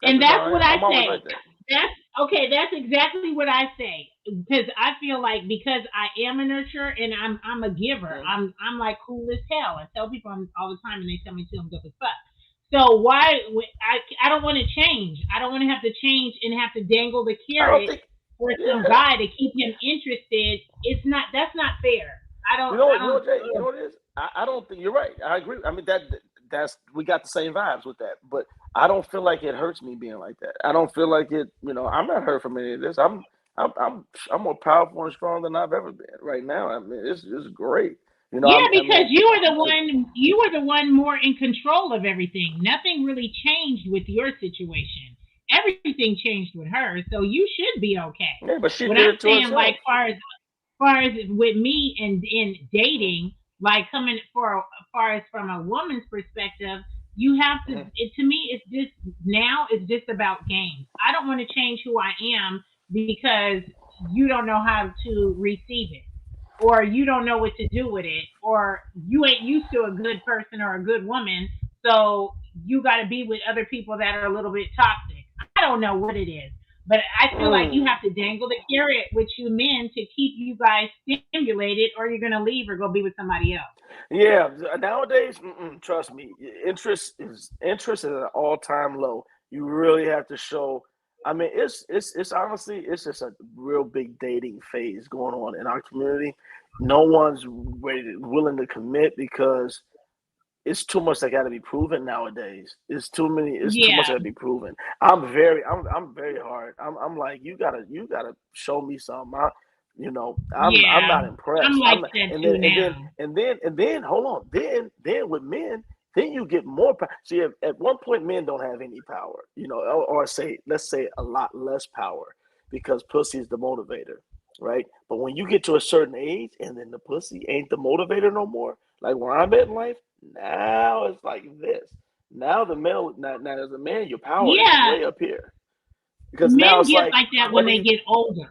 That's And just how that's I what am. I I'm always say. like that. That's okay. That's exactly what I say because I feel like because I am a nurturer and I'm a giver. Mm. I'm like cool as hell. I tell people I'm all the time and they tell me too I'm dope as fuck. So why I don't want to change. I don't want to have to change and have to dangle the I don't carrot think. for some Yeah. guy to keep him interested. It's not that's not fair. You know I what? You know don't what, Jay? You know what it is? I don't think you're right. I agree. I mean that's we got the same vibes with that. But I don't feel like it hurts me being like that. I don't feel like it. I'm not hurt from any of this. I'm more powerful and strong than I've ever been right now. I mean, it's great. Yeah, I because mean, you were the one more in control of everything. Nothing really changed with your situation. Everything changed with her, so you should be okay. yeah, but she What did I'm it to saying, like herself. far as with me and in dating, Like coming for as far as from a woman's perspective, you have to. Mhm. It, to me, it's just now. It's just about games. I don't want to change who I am because you don't know how to receive it, or you don't know what to do with it, or you ain't used to a good person or a good woman, so you got to be with other people that are a little bit toxic. I don't know what it is, but I feel like you Mm. have to dangle the carrot with you men to keep you guys stimulated, or you're gonna leave or go be with somebody else. Yeah, nowadays, trust me, interest is at an all-time low. You really have to show. I mean, it's honestly, it's just a real big dating phase going on in our community. No one's willing to commit because it's too much that got to be proven nowadays. It's too many. It's too much Yeah, that got to be proven. I'm very hard. I'm like, you gotta show me something. I'm yeah. not I'm impressed. like I'm not, that and too then and then now. and then and then hold on. Then with men, then you get more power. See, at one point, men don't have any power. Or say, let's say a lot less power because pussy is the motivator, right? But when you get to a certain age, and then the pussy ain't the motivator no more. Like where I'm at in life, now it's like this. Now the male, now as a man, your power is Yeah, way up here because now men it's get like like that when they money. get older.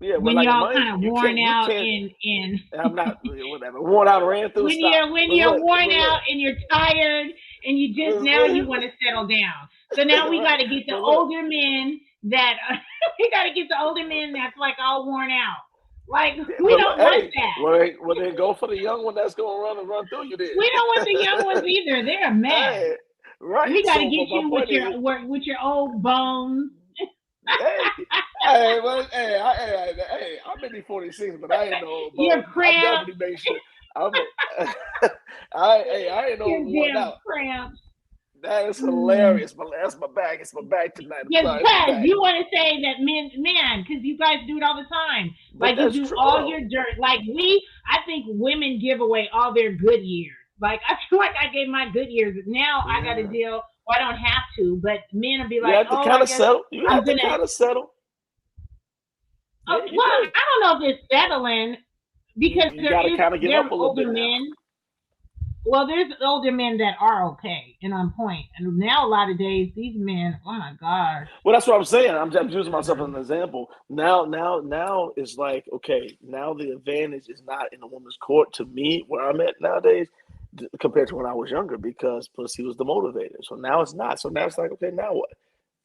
Yeah, well, When like y'all money, kind of you worn can't, you out can't. and I'm not whatever. Worn out, ran through. Stop. when But you're look, worn but out look, and you're tired and you just now you want to settle down. So now we right. got to get the But look, older men that we got to get the older men that's like all worn out. Like we but look, don't want hey, that. well, then go for the young one that's gonna run through you. We don't want the young ones Then, either. They're a mess. hey, right. We got to So, but get my you point is, with your old bones. hey, hey, well, I may be 46, but I ain't no old Your bones. I cramps, definitely make sure I'm. I ain't no your worn damn out. cramps. That is Mm. hilarious. But that's my back. It's my back tonight. I'm Yes, sorry, it's my because back. you want to say that men, man, because you guys do it all the time. But Like you that's do true all your though. dirt. Like I think women give away all their good years. Like I feel like I gave my good years. Now I got to Yeah, deal. Well, I don't have to, but men will be you like, have to oh, kind I of guess settle. You I'm have to gonna. kind of settle. Oh, Yeah, you well, do. I don't know if it's settling You because you got to kind of give there up are a little older bit now. men. Well, there's older men that are okay and on point, and now a lot of days these men, oh my gosh, Well, that's what I'm saying. I'm using myself as an example. Now it's like, okay, now the advantage is not in a woman's court to me where I'm at nowadays compared to when I was younger because pussy was the motivator. So now it's not. So now it's like, okay, now what?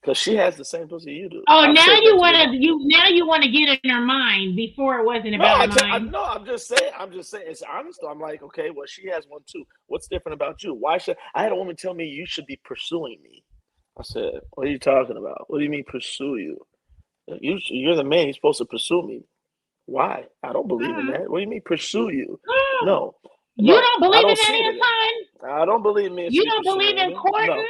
Because she has the same pussy you do. oh, I've said that to your mom. now you want to get in her mind before it wasn't No, about a mind. no. I'm just saying. I'm just saying. It's honest. Though. I'm like, okay, well, she has one too. What's different about you? Why should I had a woman tell me you should be pursuing me? I said, what are you talking about? What do you mean pursue you? You're the man. You're supposed to pursue me. Why? I don't believe in Uh-huh. that. What do you mean pursue you? Oh, No, you no. don't I believe in don't that, see it in that. Anton? I don't believe men should You be don't pursuing believe in women. No, courting?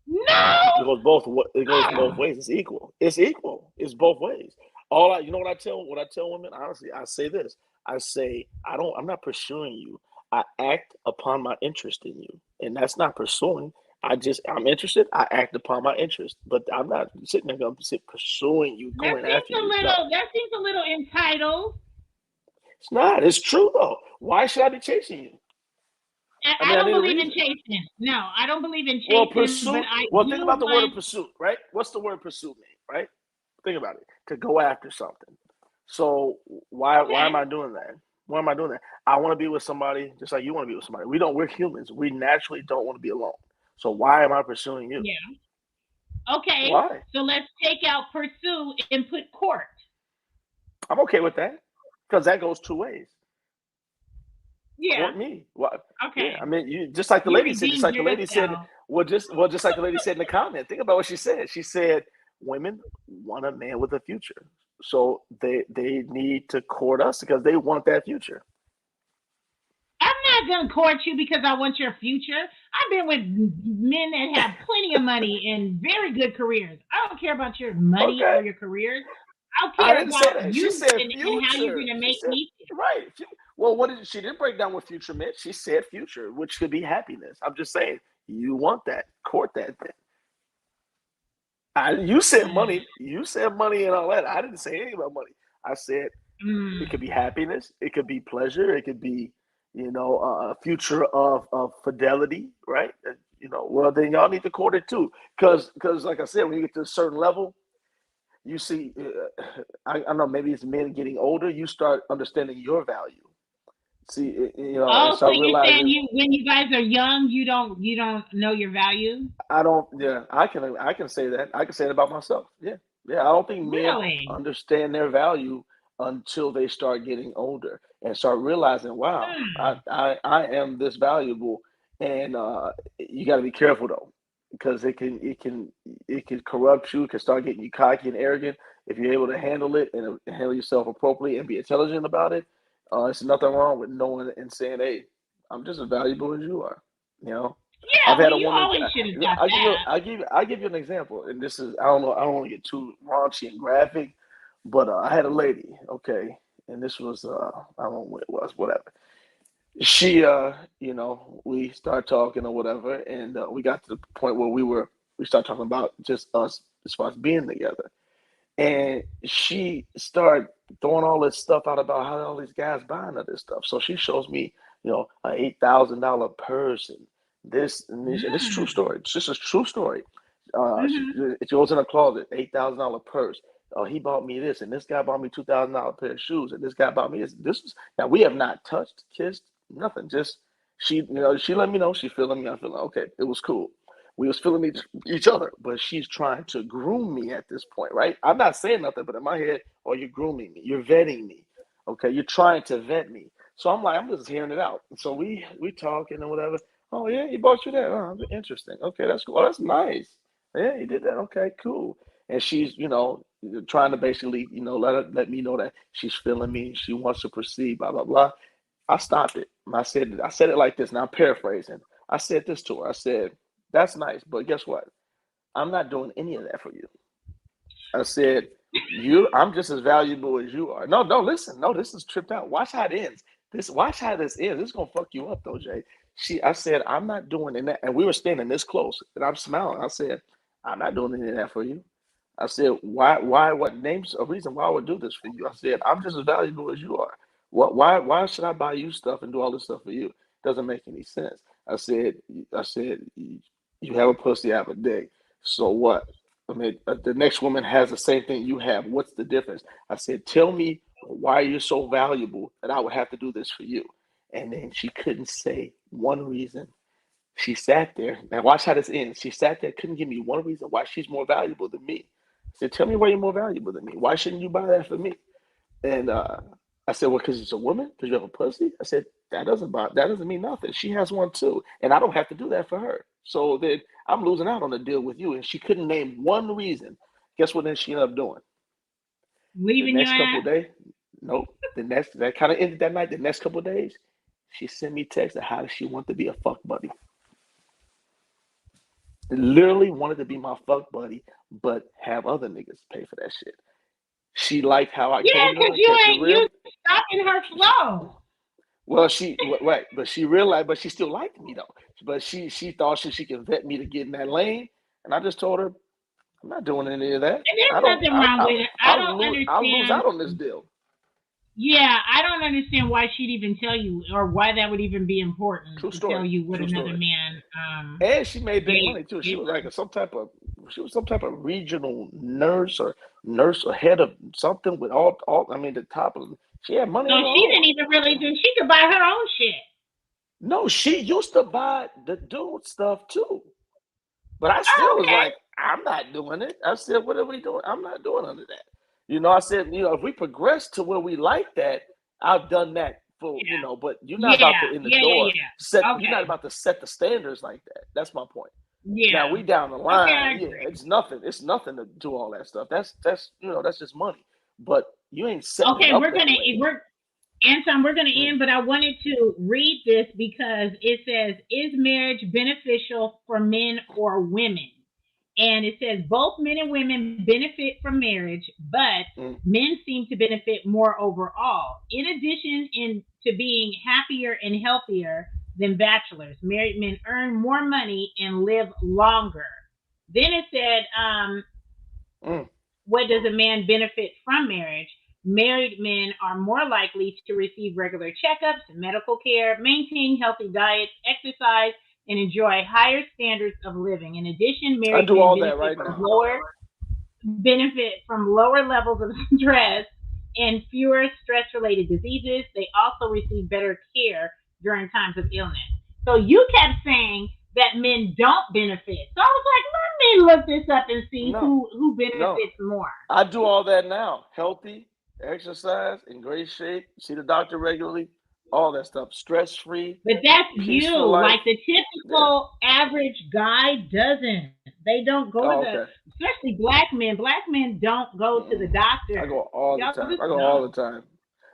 it No. goes both. It goes both Oh. ways. It's equal. It's equal. It's both ways. All I, you know what I tell women. Honestly, I say this. I say I don't. I'm not pursuing you. I act upon my interest in you, and that's not pursuing. I'm interested. I act upon my interest, but I'm not sitting there going to sit pursuing you, going after you. No, That seems a little entitled. it's not. It's true though. Why should I be chasing you? I I mean, I don't need a believe in reason. chasing. No, I don't believe in Well, chasing, but pursuit. I Well, do think about the word of want. pursuit, right? What's the word pursuit mean, right? Think about it. To go after something. So why am Okay. I doing that? Why am I doing that? I want to be with somebody just like you want to be with somebody. We're humans. We naturally don't want to be alone. So why am I pursuing you? Yeah. Okay. Why? So let's take out pursue and put court. I'm okay with that because that goes two ways. Yeah. Court me. What? Yeah, I Okay. mean, you just like the You lady said. Just redeemed like the lady said. yourself. Just like the lady said in the comment. Think about what she said. She said, "Women want a man with a future, so they need to court us because they want that future." I'm not gonna court you because I want your future. I've been with men that have plenty of money and very good careers. I don't care about your money Okay, or your careers. I I care didn't say about that. She you said and how you're future. gonna She make said me feel. right. Well, what did she didn't break down what future meant? She said future, which could be happiness. I'm just saying you want that, court that thing. You said money. You said money and all that. I didn't say anything about money. I said it Mm. could be happiness. It could be pleasure. It could be. a future of fidelity, right? Well, then y'all need to court it too, because like I said, when you get to a certain level, you see, I don't know, maybe it's men getting older, you start understanding your value. See, and Oh, so start you're saying realizing you when you guys are young, you don't know your value? I don't. Yeah, I can say that. I can say it about myself. Yeah, yeah. I don't think men Really? understand their value until they start getting older and start realizing, wow, Hmm. I am this valuable, and you got to be careful though, because it can corrupt you. It can start getting you cocky and arrogant if you're able to handle it and handle yourself appropriately and be intelligent about it. There's nothing wrong with knowing and saying, hey, I'm just as valuable as you are. You know. I've Yeah, well, had a you woman. always should have got I give you. that. I give you an example, and this is. I don't know. I don't want to get too raunchy and graphic, but I had a lady. Okay, and this was. I don't know what it was. Whatever. She. We started talking or whatever, and we got to the point where we started talking about just us as far as being together. And she started throwing all this stuff out about how all these guys buying her this stuff. So she shows me, a $8,000 purse and this and this. And this is a true Mm. story. It's just a true story. She, Hmm. it goes in a closet, $8,000 purse. He bought me this, and this guy bought me $2,000 pair of shoes, and this guy bought me this. This is now we have not touched, kissed, nothing. Just she let me know she feeling me. I feel like okay, it was cool. We was feeling each other, but she's trying to groom me at this point, right? I'm not saying nothing, but in my head, oh, you're grooming me, you're vetting me, okay? You're trying to vet me. So I'm like, I'm just hearing it out. So we talking and whatever. Oh yeah, he bought you that. Oh, interesting. Okay, that's cool. Oh, that's nice. Yeah, he did that. Okay, cool. And she's, trying to basically, let me know that she's feeling me. She wants to proceed. Blah blah blah. I stopped it. I said it like this. Now I'm paraphrasing. I said this to her. I said, "That's nice, but guess what? I'm not doing any of that for you." I said, I'm just as valuable as you are. No, no, listen. No, this is tripped out. Watch how it ends. Watch how this ends. This is gonna fuck you up though, Jay. I said, I'm not doing that. And we were standing this close, and I'm smiling. I said, I'm not doing any of that for you. I said, what names a reason why I would do this for you? I said, I'm just as valuable as you are. Why should I buy you stuff and do all this stuff for you? Doesn't make any sense. I said, you have a pussy, I have a dick. So what? I mean, the next woman has the same thing you have. What's the difference? I said, tell me why you're so valuable that I would have to do this for you. And then she couldn't say one reason. She sat there. Now watch how this ends. She sat there, couldn't give me one reason why she's more valuable than me. I said, tell me why you're more valuable than me. Why shouldn't you buy that for me? And I said, well, because it's a woman, because you have a pussy. I said, that doesn't mean nothing. She has one too, and I don't have to do that for her. So then I'm losing out on the deal with you. And she couldn't name one reason. Guess what? Then she ended up doing the Leaving your next couple ass? of days. Nope. The next that kind of ended that night. The next couple of days, she sent me text of how does she want to be a fuck buddy. Literally wanted to be my fuck buddy, but have other niggas pay for that shit. She liked how I Yeah, came to because her, you kept it ain't you real. stopping her flow. Well, right, but she realized, but she still liked me though. But she thought she can vet me to get in that lane, and I just told her I'm not doing any of that. And I there's don't. nothing wrong with it. I don't I'll lose understand. out on this deal. Yeah, I don't understand why she'd even tell you, or why that would even be important True to tell story. you what True another story. man And she made big gave money too. She gave was like her. she was some type of regional nurse or head of something with all. I mean, the top of. She had money So on her she own. didn't even really do. She could buy her own shit. No, she used to buy the dude stuff too. But I Oh, still was okay. like, I'm not doing it. I said, what are we doing? I'm not doing none of that. I said, if we progress to where we like that, I've done that for, but you're not about Yeah, to in the yeah, yeah, door yeah. you're not Okay. about to set the standards like that. That's my point. Now Yeah. we down the Okay, line, I yeah, agree. it's nothing. It's nothing to do all that stuff. That's just money. But you ain't setting it Okay, up that way. we're Anton, we're gonna Mm. end, but I wanted to read this because it says, "Is marriage beneficial for men or women?" And it says both men and women benefit from marriage, but Mm. men seem to benefit more overall. In addition, to being happier and healthier than bachelors, married men earn more money and live longer. Then it said, Mm. what does a man benefit from marriage? married men are more likely to receive regular checkups, medical care, maintain healthy diets, exercise, and enjoy higher standards of living. In addition, I married do men all that right now. benefit from lower levels of stress and fewer stress related diseases. They also receive better care during times of illness. So you kept saying that men don't benefit. So I was like, let me look this up and see No, who no. benefits more. I do all that now. Healthy, exercise, in great shape, see the doctor regularly, all that stuff. Stress free, But that's you. peaceful life. Like the Yeah. typical average guy doesn't. They don't go to Oh, the, okay. especially black men. Black men don't go to the Mm-mm. I doctor. go all the Y'all time. just I go all don't. the time.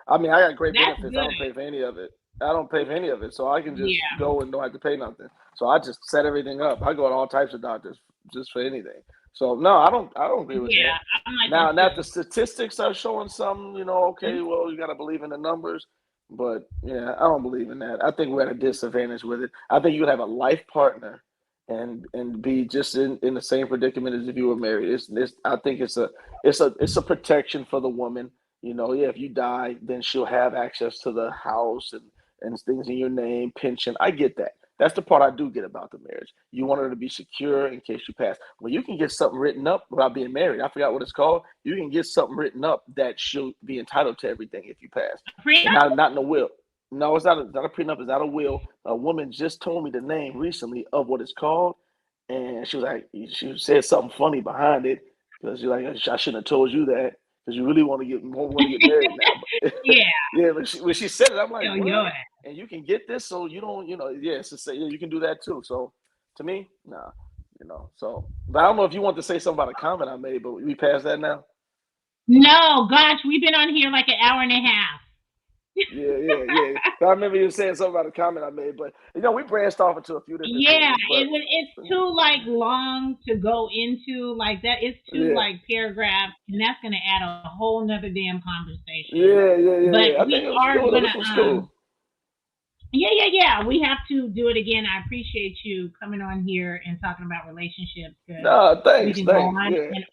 I mean, I got great That's benefits. I good. don't pay for any of it. I don't pay for any of it, so I can just Yeah, go and don't have to pay nothing. So I just set everything up. I go to all types of doctors just for anything. So no, I don't. I don't agree with that. yeah. I'm like Now, that now if the too. statistics are showing something, okay, well, you got to believe in the numbers. But yeah, I don't believe in that. I think we're at a disadvantage with it. I think you would have a life partner and be just in the same predicament as if you were married. It's I think it's a protection for the woman. Yeah, if you die, then she'll have access to the house and things in your name, pension. I get that. That's the part I do get about the marriage. You want her to be secure in case you pass. When you can get something written up without being married, I forgot what it's called. You can get something written up that she'll be entitled to everything if you pass, and Prenup? not in a will. No, it's not a prenup. It's not a will. A woman just told me the name recently of what it's called, and she was like, she said something funny behind it because she's like, I shouldn't have told you that because you really want to get married now. But Yeah. yeah, when she said it, I'm like, Yo, yo. what? And you can get this, so you don't, yeah, it's just say, yeah, you can do that too. So to me, nah, So, but I don't know if you want to say something about a comment I made, but we passed that now. No, gosh, we've been on here like an hour and a half. Yeah, yeah, yeah. I remember you saying something about a comment I made, but we branched off into a few different Yeah, things. But it's too like long to go into like that. It's too yeah, like paragraphs, and that's gonna add a whole nother damn conversation. yeah, yeah, yeah, But yeah. I think we it was are cool. gonna This was cool. yeah, yeah, yeah. We have to do it again. I appreciate you coming on here and talking about relationships because No, we thanks, can go thanks. on Yeah, and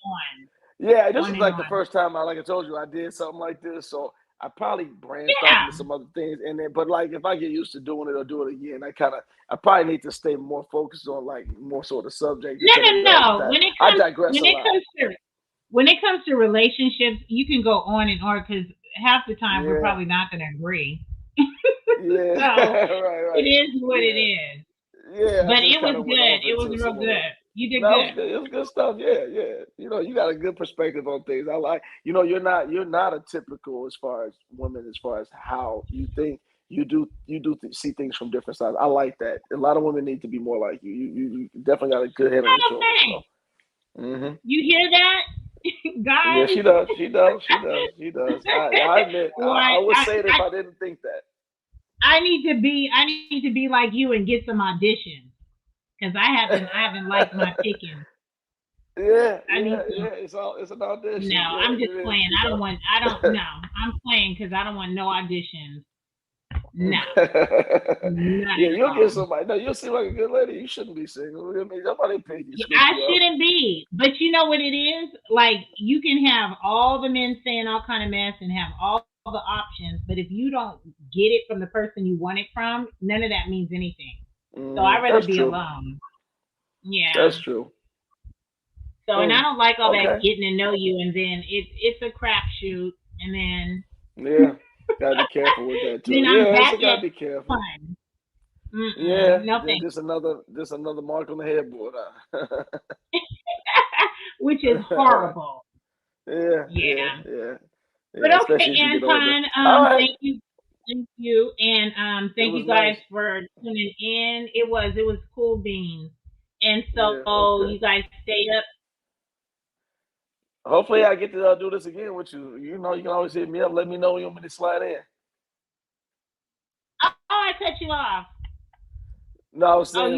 yeah. This on is and like the on. first time like I told you, I did something like this. So I probably branched off into Yeah. some other things, and then, but like if I get used to doing it or do it again, I probably need to stay more focused on like more sort of subject No, instead of no, that. no. That I digress When a it lot. comes to relationships, you can go on and on because half the time we're Yeah, probably not going to agree. yeah, So right, it right. is what it Yeah, is. yeah. I But just it kind was of went good. off It was into real some good. more. You did No, it was good. good. It was good stuff. Yeah, yeah. You got a good perspective on things. I like. You're not a typical as far as women, as far as how you think. See things from different sides. I like that. A lot of women need to be more like you. You definitely got a good head on your Oh, shoulders. So, thanks. hmm You hear that, yeah, guys? she does. She does. She does. She does. I admit. I Why? would say it if I didn't think that. I need to be like you and get some auditions because I haven't liked my pickings. Yeah, I yeah, need some. yeah. It's an No, audition. Yeah, I'm just it is. playing. I don't want. I don't. No, I'm playing because I don't want no auditions. No, not Yeah, at you'll get all. somebody. No, you'll seem like a good lady. You shouldn't be single. I mean, somebody paid you, scoop I you up. shouldn't be, but you know what it is? Like you can have all the men saying all kind of mess and have all the options, but if you don't get it from the person you want it from, none of that means anything. So I'd rather That's be true. alone. Yeah. That's true. So and I Mm, don't like all that okay. getting to know you and then it's a crapshoot and Yeah. Gotta be careful with that too. then I'm Yeah, back so gotta at be careful. fun. Mm-mm, Yeah. no Then thanks. just another mark on the headboard. Huh? Which is horrible. Yeah. Yeah. Yeah. Yeah. But Yeah. okay, Especially as you get older. Anton, All right. thank you, and It thank was you guys nice. for tuning in. It was cool beans, and Yeah. so Okay. you guys stay up. Hopefully, I get to do this again with you. You can always hit me up. Let me know when you want me to slide in. Oh, I cut you off. No, I was Oh, saying